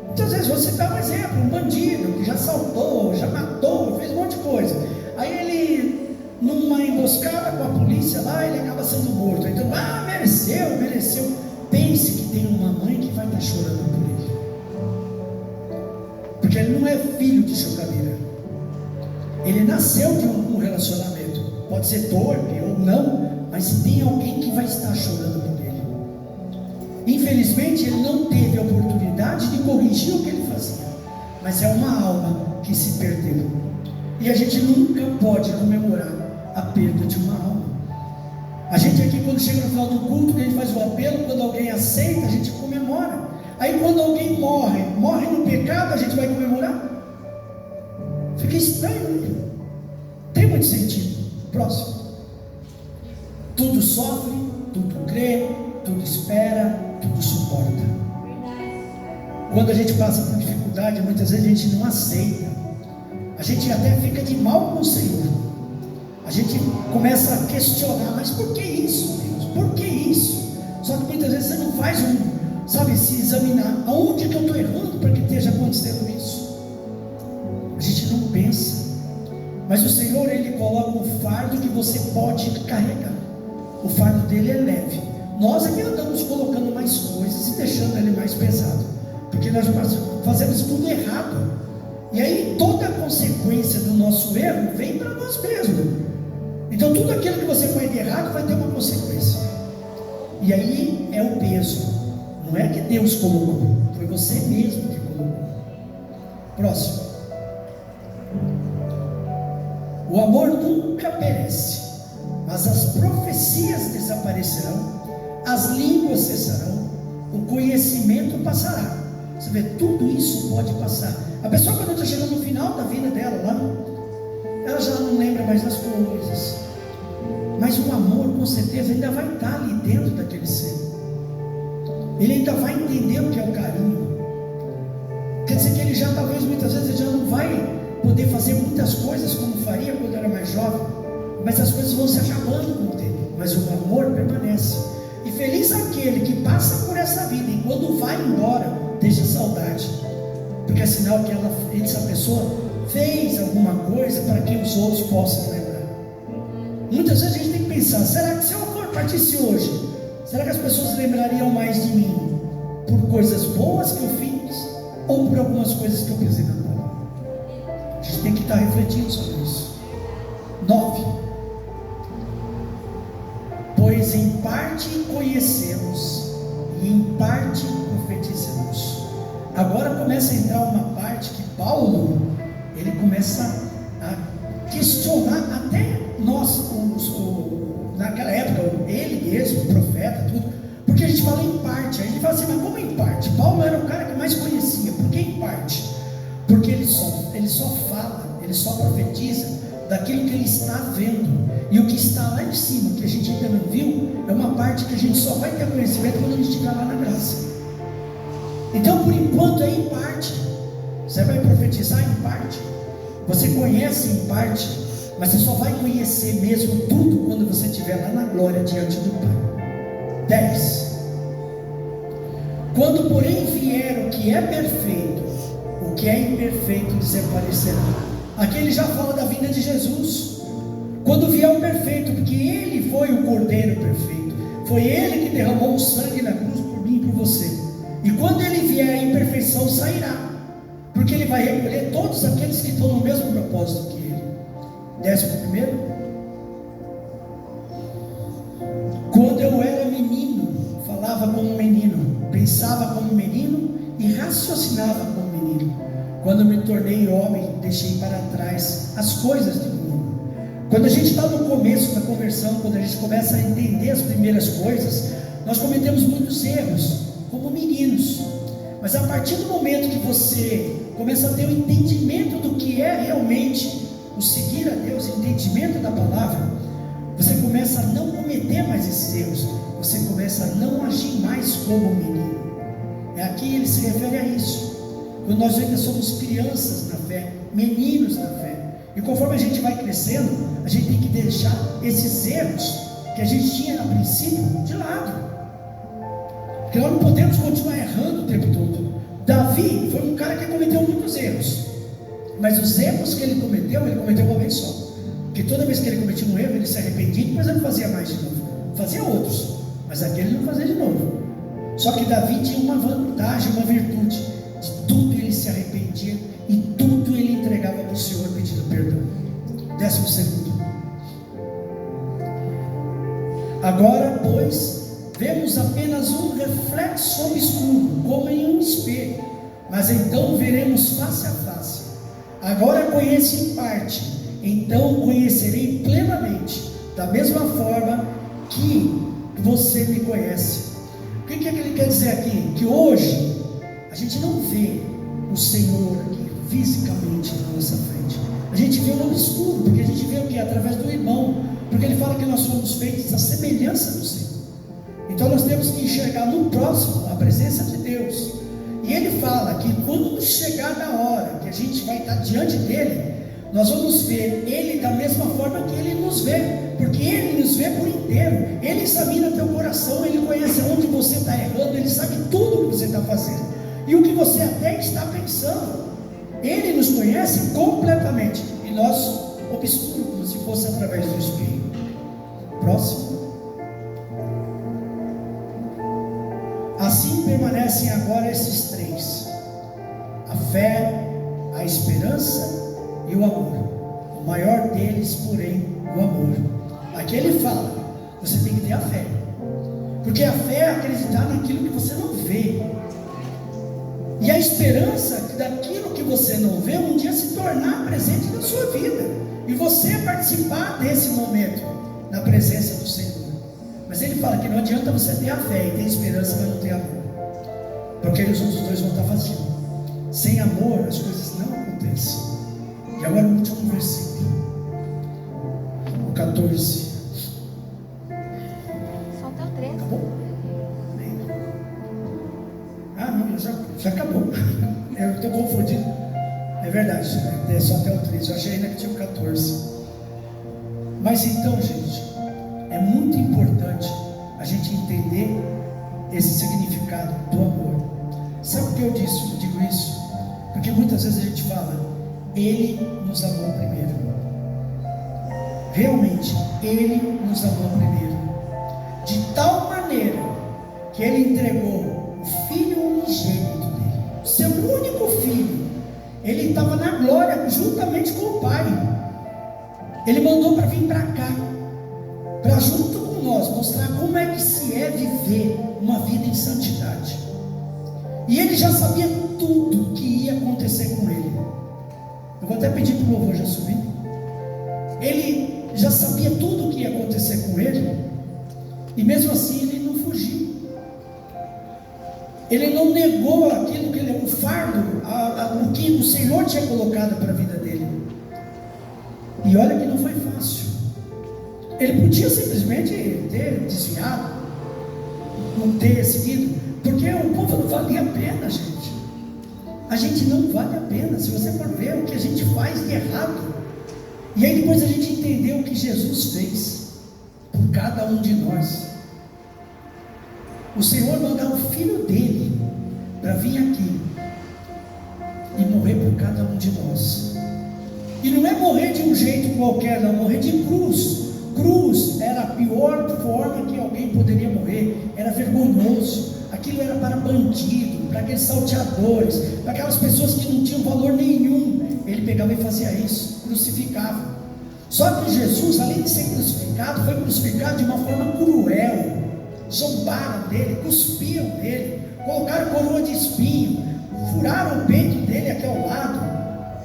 Muitas vezes você dá um exemplo, um bandido que já assaltou, já matou, fez um monte de coisa. Aí ele, numa emboscada com a polícia lá, ele acaba sendo morto. Então, mereceu. Pense que tem uma mãe que vai estar chorando por ele, porque ele não é filho de chocadeira. Ele nasceu de um relacionamento, pode ser torpe ou não, mas tem alguém que vai estar chorando por ele. Infelizmente ele não teve a oportunidade de corrigir o que ele fazia, mas é uma alma que se perdeu, e a gente nunca pode comemorar a perda de uma alma. A gente aqui, quando chega no final do culto, que a gente faz o apelo, quando alguém aceita, a gente comemora. Aí quando alguém morre no pecado, a gente vai comemorar? Fica estranho, né? Tem muito sentido. Próximo. Tudo sofre, tudo crê, tudo espera, tudo suporta. Quando a gente passa por dificuldade, muitas vezes a gente não aceita. A gente até fica de mal com o Senhor. A gente começa a questionar, mas por que isso, Deus? Por que isso? Só que muitas vezes você não faz se examinar aonde que eu estou errando para que esteja acontecendo isso. A gente não pensa, mas o Senhor, Ele coloca um fardo que você pode carregar. O fardo dele é leve. Nós é que andamos colocando mais coisas e deixando ele mais pesado, porque nós fazemos tudo errado, e aí toda a consequência do nosso erro vem para nós mesmos. Então tudo aquilo que você faz de errado vai ter uma consequência, e aí é o peso. Não é que Deus colocou, foi você mesmo que colocou. Próximo. O amor nunca perece, mas as profecias desaparecerão, as línguas cessarão, o conhecimento passará. Você vê, tudo isso pode passar. A pessoa, quando está chegando no final da vida dela lá, ela já não lembra mais das coisas, mas o amor com certeza ainda vai estar ali dentro daquele ser. Ele ainda vai entender o que é o carinho. Quer dizer que ele já, talvez muitas vezes, ele já não vai poder fazer muitas coisas como faria quando era mais jovem, mas as coisas vão se acabando com o tempo, mas o amor permanece. E feliz aquele que passa por essa vida e quando vai embora deixa saudade, porque é sinal que essa pessoa fez alguma coisa para que os outros possam lembrar. Muitas vezes a gente tem que pensar, será que se eu for partisse hoje, será que as pessoas lembrariam mais de mim por coisas boas que eu fiz ou por algumas coisas que eu pisei na bola? A gente tem que estar refletindo sobre isso. 9. Pois em parte conhecemos e em parte profetizamos. Agora começa a entrar uma parte que Paulo, ele começa a questionar até nós, naquela época, ele mesmo, o profeta, tudo, porque a gente fala em parte. A gente fala assim, mas como em parte? Paulo era o cara que mais conhecia. Por que em parte? Porque ele só fala, ele só profetiza daquilo que ele está vendo, e o que está lá em cima, que a gente ainda não viu, é uma parte que a gente só vai ter conhecimento quando a gente estiver lá na graça. Então por enquanto é em parte. Você vai profetizar em parte, Você conhece em parte, mas você só vai conhecer mesmo tudo quando você estiver lá na glória diante do Pai. 10. Quando porém vier o que é perfeito, o que é imperfeito desaparecerá. Aqui ele já fala da vinda de Jesus. Quando vier o perfeito, porque ele foi o Cordeiro perfeito, foi ele que derramou o sangue na cruz por mim e por você. E quando ele vier, a imperfeição sairá, porque ele vai recolher todos aqueles que estão no mesmo propósito que ele. 11. Quando eu era menino, falava como menino, pensava como menino e raciocinava como menino. Quando me tornei homem, deixei para trás as coisas de menino. Quando a gente está no começo da conversão, quando a gente começa a entender as primeiras coisas, nós cometemos muitos erros, como meninos. Mas a partir do momento que você começa a ter o entendimento do que é realmente o seguir a Deus, o entendimento da palavra, você começa a não cometer mais esses erros, você começa a não agir mais como menino. Aqui ele se refere a isso, quando nós ainda somos crianças na fé, meninos na fé, e conforme a gente vai crescendo, a gente tem que deixar esses erros que a gente tinha a princípio de lado, porque nós não podemos continuar errando o tempo todo. Davi foi um cara que cometeu muitos erros, mas os erros que ele cometeu uma vez só, porque toda vez que ele cometia um erro, ele se arrependia e depois ele fazia mais de novo, fazia outros, mas aquele não fazia de novo. Só que Davi tinha uma vantagem, uma virtude, de tudo ele se arrependia e tudo ele entregava para o Senhor pedindo perdão. 12. Agora, pois, vemos apenas um reflexo obscuro, como em um espelho, mas então veremos face a face. Agora conheço em parte, então conhecerei plenamente, da mesma forma que você me conhece. O que é que ele quer dizer aqui? Que hoje a gente não vê o Senhor aqui fisicamente na nossa frente. A gente vê o obscuro, porque a gente vê o que? Através do irmão, porque ele fala que nós somos feitos à semelhança do Senhor. Então nós temos que enxergar no próximo a presença de Deus. E ele fala que quando chegar na hora que a gente vai estar diante dele, nós vamos ver ele da mesma forma que ele nos vê, porque ele nos vê por inteiro. Ele examina teu coração, ele conhece onde você está errando, ele sabe tudo o que você está fazendo e o que você até está pensando. Ele nos conhece completamente e nós obscuro, como se fosse através do espelho. Próximo. Assim permanecem agora esses três: a fé, a esperança e o amor. O maior deles, porém, o amor. Aqui ele fala, você tem que ter a fé, porque a fé é acreditar naquilo que você não vê, e a esperança daquilo que você não vê um dia se tornar presente na sua vida, e você participar desse momento na presença do Senhor. Mas ele fala que não adianta você ter a fé e ter esperança, mas não ter amor, porque os outros dois vão estar vazios. Sem amor as coisas não acontecem. E agora o último versículo, o 14. Só até o 13. Acabou? Ah, não, já acabou. Eu estou confundindo. É verdade, é só até o 13. Eu achei ainda que tinha o 14. Mas então, gente, é muito importante a gente entender esse significado do amor. Sabe por que eu digo isso? Porque muitas vezes a gente fala, Ele nos amou primeiro. Realmente, Ele nos amou primeiro, de tal maneira que Ele entregou o Filho unigênito dele, o seu único Filho. Ele estava na glória juntamente com o Pai. Ele mandou para vir para cá, para junto com nós mostrar como é que se é viver uma vida em santidade. E Ele já sabia tudo que ia acontecer com Ele. Eu vou até pedir para o louvor já subir. Ele já sabia tudo o que ia acontecer com ele, e mesmo assim ele não fugiu. Ele não negou aquilo que ele, o fardo, o que o Senhor tinha colocado para a vida dele. E olha que não foi fácil. Ele podia simplesmente ter desviado, não ter seguido, porque o povo não valia a pena, gente. a gente não vale a pena. Se você for ver o que a gente faz de errado, e aí depois a gente entendeu o que Jesus fez por cada um de nós. O Senhor mandar o Filho dele para vir aqui e morrer por cada um de nós. E não é morrer de um jeito qualquer, não, morrer de cruz. Cruz era a pior forma que alguém poderia morrer, era vergonhoso. Aquilo era para bandido, para aqueles salteadores, para aquelas pessoas que não tinham valor nenhum. Ele pegava e fazia isso, crucificava. Só que Jesus, além de ser crucificado, foi crucificado de uma forma cruel. Zombaram dele, cuspiam nele, colocaram coroa de espinho, furaram o peito dele aqui ao lado,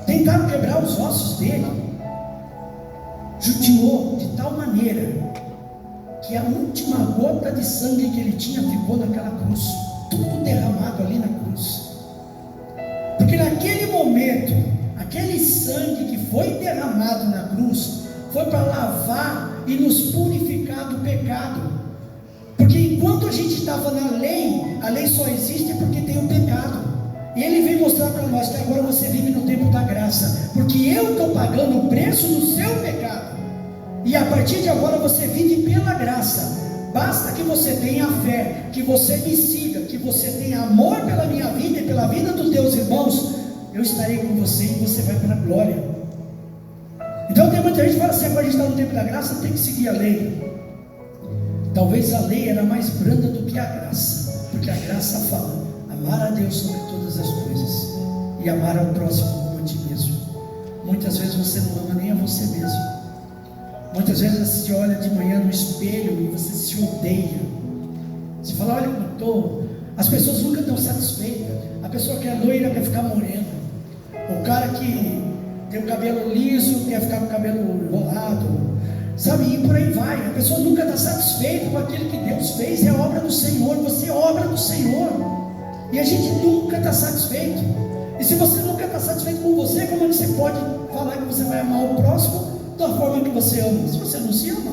tentaram quebrar os ossos dele. Judiou de tal maneira que a última gota de sangue que ele tinha ficou naquela cruz, tudo derramado ali na cruz. Porque naquele momento, aquele sangue que foi derramado na cruz foi para lavar e nos purificar do pecado. Porque enquanto a gente estava na lei, a lei só existe porque tem o pecado. E ele vem mostrar para nós que agora você vive no tempo da graça, porque eu estou pagando o preço do seu pecado. E a partir de agora você vive pela graça. Basta que você tenha fé, que você me siga, que você tenha amor pela minha vida e pela vida dos teus irmãos. Eu estarei com você e você vai para a glória. Então tem muita gente que fala assim: agora a gente está no tempo da graça, tem que seguir a lei. Talvez a lei era mais branda do que a graça, porque a graça fala: amar a Deus sobre todas as coisas e amar ao próximo como a ti mesmo. Muitas vezes você não ama nem a você mesmo. Muitas vezes você se olha de manhã no espelho e você se odeia. Você fala: olha como eu estou. As pessoas nunca estão satisfeitas. A pessoa que é loira quer ficar morena. O cara que tem o cabelo liso quer ficar com o cabelo enrolado. Sabe, e por aí vai. A pessoa nunca está satisfeita com aquilo que Deus fez. É a obra do Senhor, você é obra do Senhor. E a gente nunca está satisfeito. E se você nunca está satisfeito com você, como você pode falar que você vai amar o próximo da forma que você ama, se você não se ama?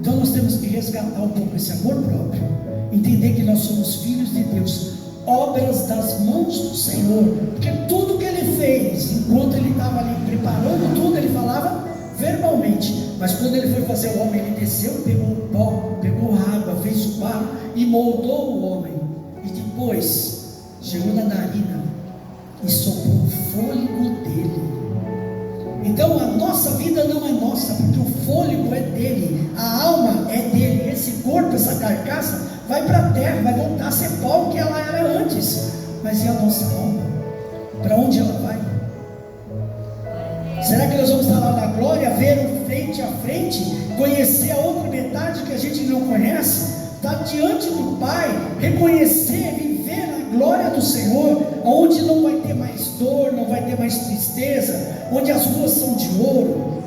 Então nós temos que resgatar um pouco esse amor próprio, entender que nós somos filhos de Deus, obras das mãos do Senhor, porque tudo que Ele fez, enquanto Ele estava ali preparando tudo, Ele falava verbalmente, mas quando Ele foi fazer o homem, Ele desceu, pegou o pó, pegou a água, fez o barro e moldou o homem, e depois chegou na narina e soprou o fôlego dele. Então a nossa vida não é nossa, porque o fôlego é dele, a alma é dele. Esse corpo, essa carcaça vai para a terra, vai voltar a ser pó que ela era antes. Mas e a nossa alma? Para onde ela vai? Será que nós vamos estar lá na glória, ver frente a frente, conhecer a outra metade que a gente não conhece, estar diante do Pai, reconhecer, viver a glória do Senhor, onde não vai ter mais dor, não vai ter mais tristeza, onde as ruas são de ouro?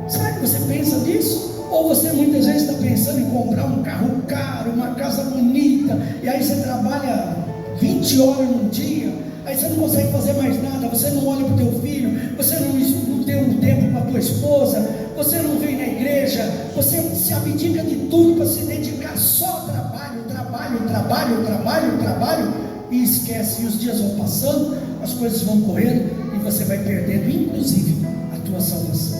Será que você pensa nisso? Ou você muitas vezes está pensando em comprar um carro caro, uma casa bonita, e aí você trabalha 20 horas num dia, aí você não consegue fazer mais nada, você não olha para o teu filho, você não tem um tempo para a tua esposa, você não vem na igreja, você se abdica de tudo para se dedicar só ao trabalho, e esquece, e os dias vão passando, as coisas vão correndo, e você vai perdendo, inclusive, a tua salvação.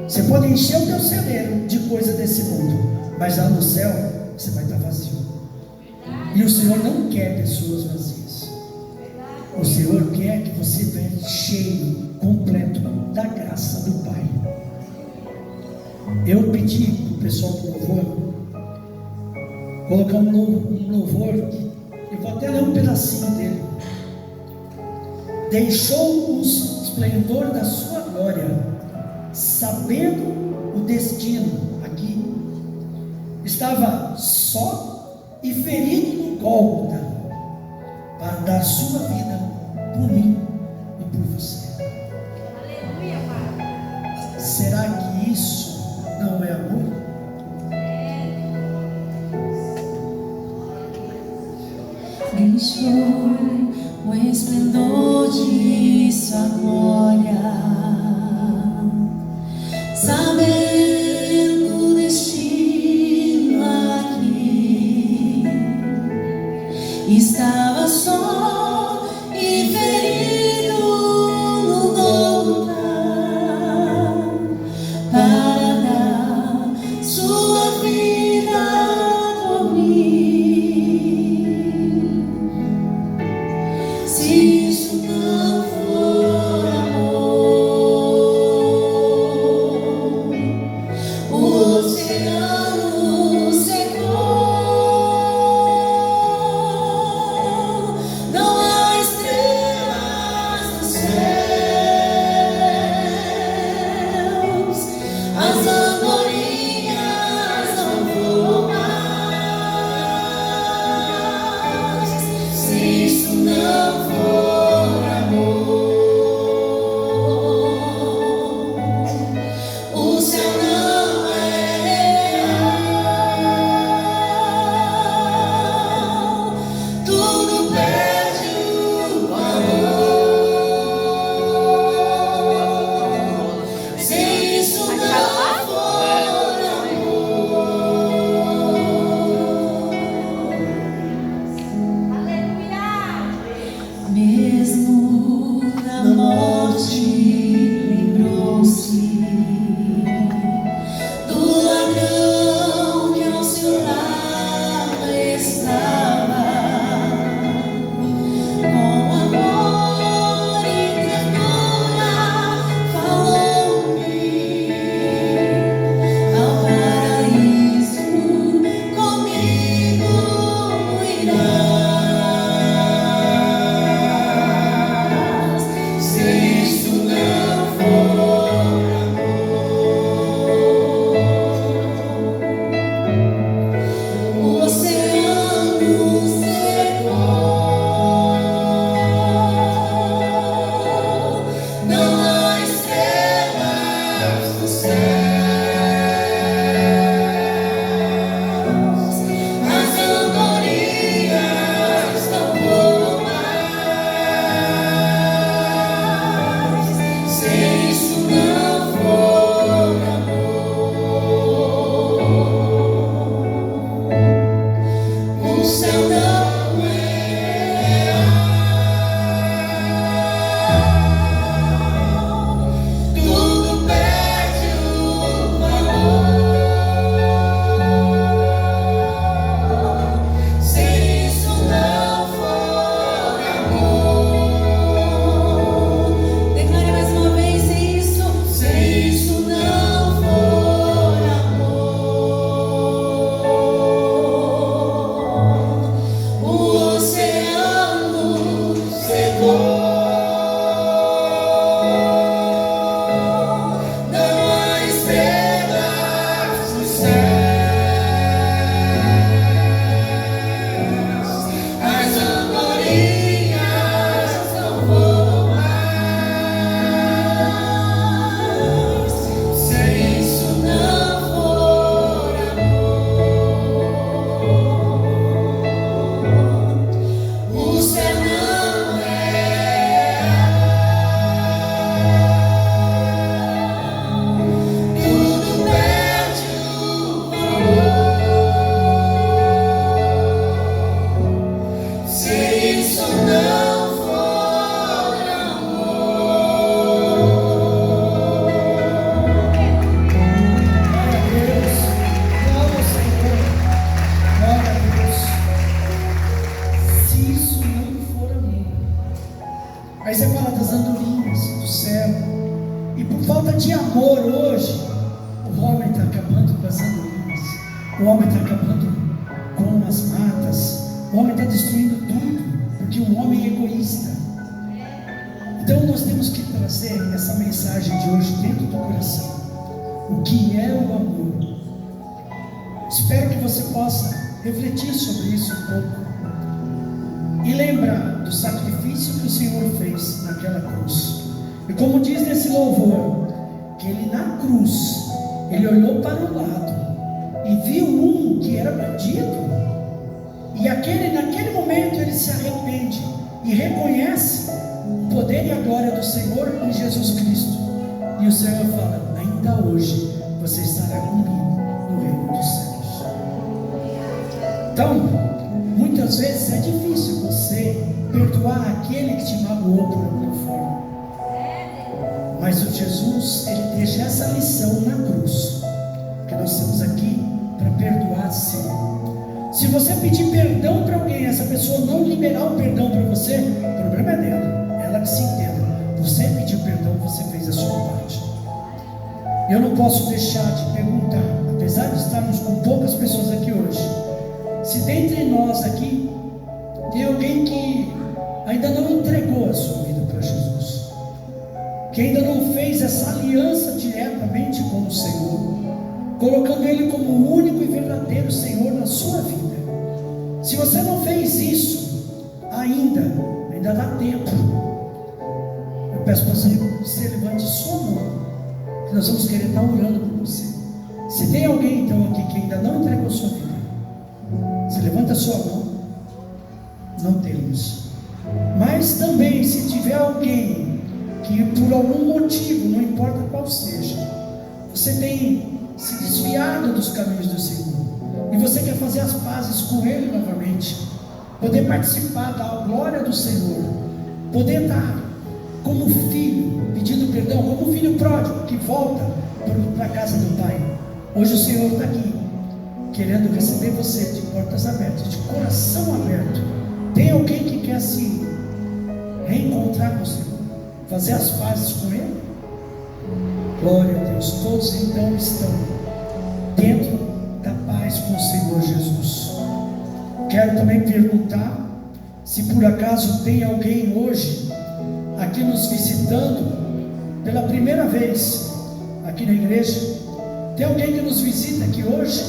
Você pode encher o teu celeiro de coisa desse mundo, mas lá no céu, você vai estar vazio. E o Senhor não quer pessoas vazias. O Senhor quer que você venha cheio, completo da graça do Pai. Eu pedi para o pessoal do louvor colocar um louvor que eu vou até ler um pedacinho dele. Deixou o esplendor da sua glória, sabendo o destino. Aqui estava só e ferido no Gólgota, para dar sua vida por mim e por você. Aleluia, Pai. Será que isso não é amor? Deixou o esplendor de sua glória, sabendo o destino aqui, estava só Aí você fala das andorinhas do céu. E por falta de amor hoje, o homem está acabando com as andorinhas. O homem está acabando com as matas. O homem está destruindo tudo, porque o homem é egoísta. Então nós temos que trazer essa mensagem de hoje dentro do coração. O que é o amor? Espero que você possa refletir sobre isso um pouco e lembrar do sacrifício que o Senhor fez naquela cruz. E como diz nesse louvor, que ele na cruz, ele olhou para o lado e viu um que era bandido, e naquele momento ele se arrepende e reconhece o poder e a glória do Senhor em Jesus Cristo. E o Senhor fala: ainda hoje você estará comigo no reino dos céus. Então, muitas vezes é difícil você perdoar aquele que te magoou por alguma forma. Mas o Jesus, ele deixa essa lição na cruz, que nós estamos aqui para perdoar sim. Se você pedir perdão para alguém, essa pessoa não liberar o perdão para você, o problema é dela, ela que se entenda. Você pediu perdão, você fez a sua parte. Eu não posso deixar de perguntar, apesar de estarmos com poucas pessoas aqui hoje, se dentre nós aqui tem alguém que ainda não entregou a sua vida para Jesus, que ainda não fez essa aliança diretamente com o Senhor, colocando Ele como o único e verdadeiro Senhor na sua vida. Se você não fez isso ainda dá tempo. Eu peço para você levante sua mão, que nós vamos querer estar orando por você. Se tem alguém então aqui que ainda não entregou a sua vida, você levanta a sua mão. Não temos. Mas também, se tiver alguém que por algum motivo, não importa qual seja, você tem se desviado dos caminhos do Senhor, e você quer fazer as pazes com Ele novamente, poder participar da glória do Senhor, poder estar como filho, pedindo perdão, como filho pródigo que volta para a casa do Pai. Hoje o Senhor está aqui, querendo receber você de portas abertas, de coração aberto. Tem alguém que quer se reencontrar com o Senhor, fazer as pazes com Ele? Glória a Deus. Todos então estão dentro da paz com o Senhor Jesus. Quero também perguntar se por acaso tem alguém hoje aqui nos visitando pela primeira vez aqui na igreja. Tem alguém que nos visita aqui hoje?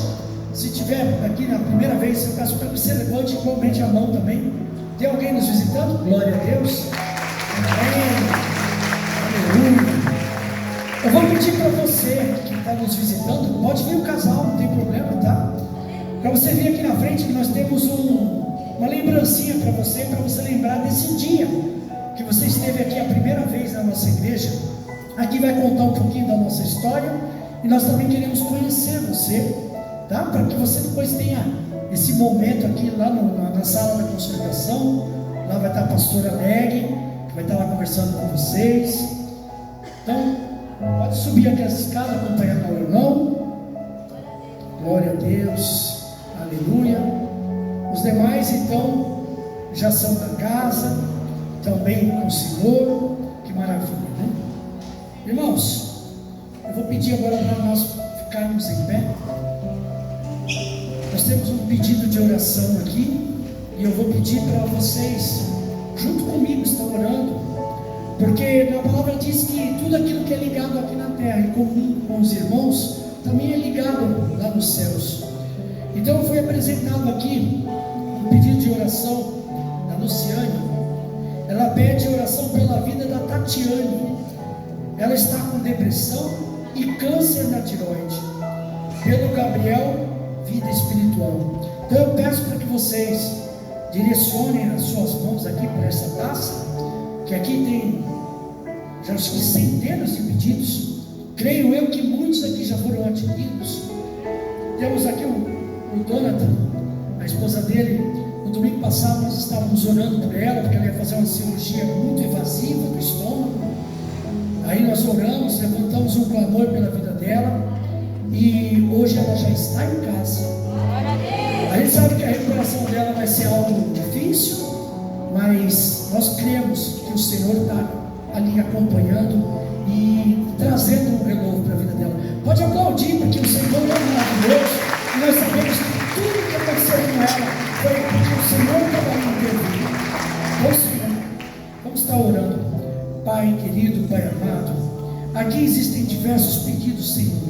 Se tiver aqui na primeira vez, eu peço para que você levante igualmente a mão também. Tem alguém nos visitando? Glória a Deus. Amém. Aleluia. Eu vou pedir para você que está nos visitando, pode vir o casal, não tem problema, tá? Para você vir aqui na frente, que nós temos uma lembrancinha para você lembrar desse dia que você esteve aqui a primeira vez na nossa igreja. Aqui vai contar um pouquinho da nossa história, e nós também queremos conhecer você, tá? Para que você depois tenha esse momento aqui lá na sala da concertação. Lá vai estar a pastora Meg, que vai estar lá conversando com vocês. Então, pode subir aqui as escadas, acompanhando o irmão. Glória a Deus, aleluia. Os demais então já são da casa, também com o Senhor. Que maravilha, né? Irmãos, eu vou pedir agora para nós ficarmos em pé. Nós temos um pedido de oração aqui, e eu vou pedir para vocês junto comigo, está orando, porque na palavra diz que tudo aquilo que é ligado aqui na terra em comum com os irmãos, também é ligado lá nos céus. Então foi apresentado aqui um pedido de oração da Luciane. Ela pede oração pela vida da Tatiane. Ela está com depressão e câncer na tireoide. Pelo Gabriel, vida espiritual. Então eu peço para que vocês direcionem as suas mãos aqui para essa taça, que aqui tem, já acho que centenas de pedidos. Creio eu que muitos aqui já foram atendidos. Temos aqui o Jonathan, a esposa dele. No domingo passado nós estávamos orando por ela, porque ela ia fazer uma cirurgia muito invasiva do estômago. Aí nós oramos, levantamos um clamor pela vida dela, e hoje ela já está em casa. A gente sabe que a recuperação dela vai ser algo difícil, mas nós cremos que o Senhor está ali acompanhando e trazendo um renovo para a vida dela. Pode aplaudir, porque o Senhor é maravilhoso, e nós sabemos que tudo que aconteceu com ela foi porque o Senhor estava ali intervindo. Vamos estar orando. Pai querido, Pai amado, aqui existem diversos pedidos, Senhor,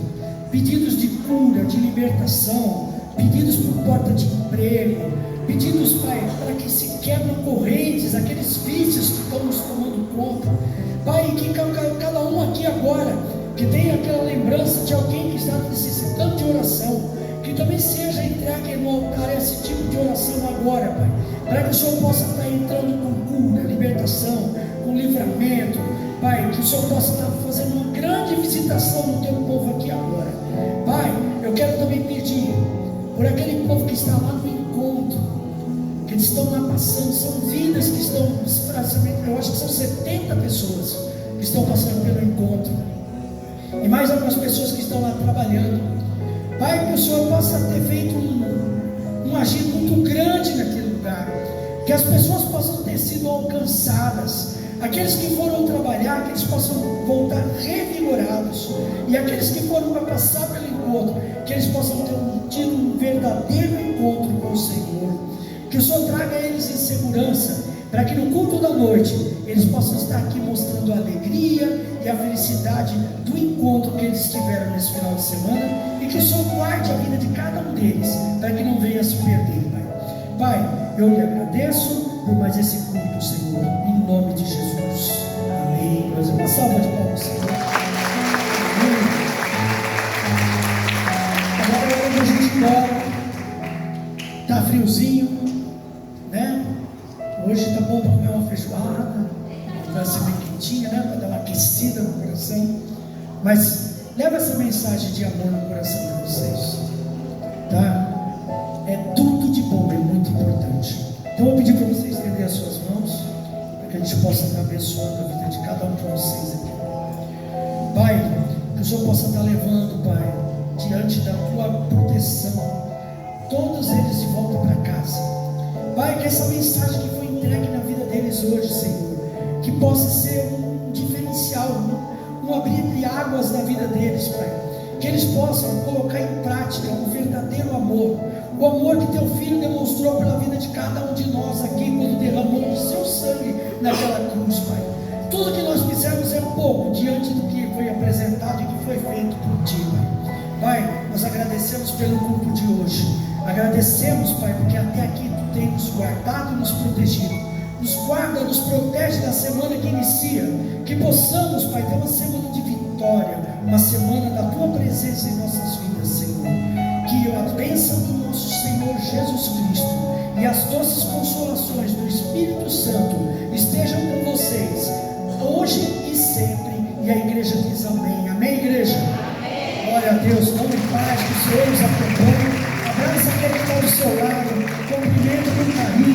pedidos de cura, de libertação, pedidos por porta de emprego, pedidos, Pai, para que se quebram correntes, aqueles vícios que estão nos tomando conta, Pai, que cada um aqui agora, que tenha aquela lembrança de alguém que está necessitando de oração, que também seja entregue no altar esse tipo de oração agora, Pai, para que o Senhor possa estar entrando com cura, libertação, com livramento, Pai, que o Senhor possa estar fazendo uma grande visitação no teu povo aqui agora. Pai, eu quero também pedir por aquele povo que está lá no encontro, que eles estão lá passando, são vidas que estão, eu acho que são 70 pessoas que estão passando pelo encontro, e mais algumas pessoas que estão lá trabalhando. Pai, que o Senhor possa ter feito um agir muito grande naquele lugar, que as pessoas possam ter sido alcançadas, aqueles que foram trabalhar, que eles possam voltar revigorados, e aqueles que foram para passar pelo encontro, que eles possam ter tido um verdadeiro encontro com o Senhor, que o Senhor traga eles em segurança, para que no culto da noite eles possam estar aqui mostrando a alegria e a felicidade do encontro que eles tiveram nesse final de semana, e que o Senhor guarde a vida de cada um deles, para que não venha se perder, Pai. Pai, eu lhe agradeço por mais esse culto, Senhor, em nome de Jesus. Amém. Uma salva de palmas, Senhor. Amém. Agora quando a gente ir embora, tá friozinho, né? Hoje tá bom para comer uma feijoada, para ser bem quentinha, né? Para dar uma aquecida no coração. Mas leva essa mensagem de amor no coração de vocês, tá? É tudo de bom, é muito importante. Então eu vou pedir para vocês estender as suas mãos, para que a gente possa estar abençoando a vida de cada um de vocês aqui. Pai, que o Senhor possa estar levando, Pai, diante da tua proteção, todos eles de volta para casa. Pai, que essa mensagem que foi entregue na vida deles hoje, Senhor, que possa ser um diferencial, um abrir de águas na vida deles, Pai. Que eles possam colocar em prática o verdadeiro amor, o amor que teu Filho demonstrou pela vida de cada um de nós aqui, quando derramou o seu sangue naquela cruz, Pai. Tudo que nós fizemos é pouco diante do que foi apresentado e que foi feito por Ti, Pai. Pai, nós agradecemos pelo culto de hoje. Agradecemos, Pai, porque até aqui Tu tem nos guardado e nos protegido. Nos guarda, nos protege da semana que inicia. Que possamos, Pai, ter uma semana de vitória, uma semana da Tua presença em nossas vidas, Senhor. Que a bênção do nosso Senhor Jesus Cristo e as doces consolações do Espírito Santo estejam com vocês, hoje e sempre. E a igreja diz amém. Amém, igreja? Amém. Glória a Deus. Vamos em paz, que o Senhor nos acompanhe. Abraça aquele que está do seu lado, cumprimento com carinho.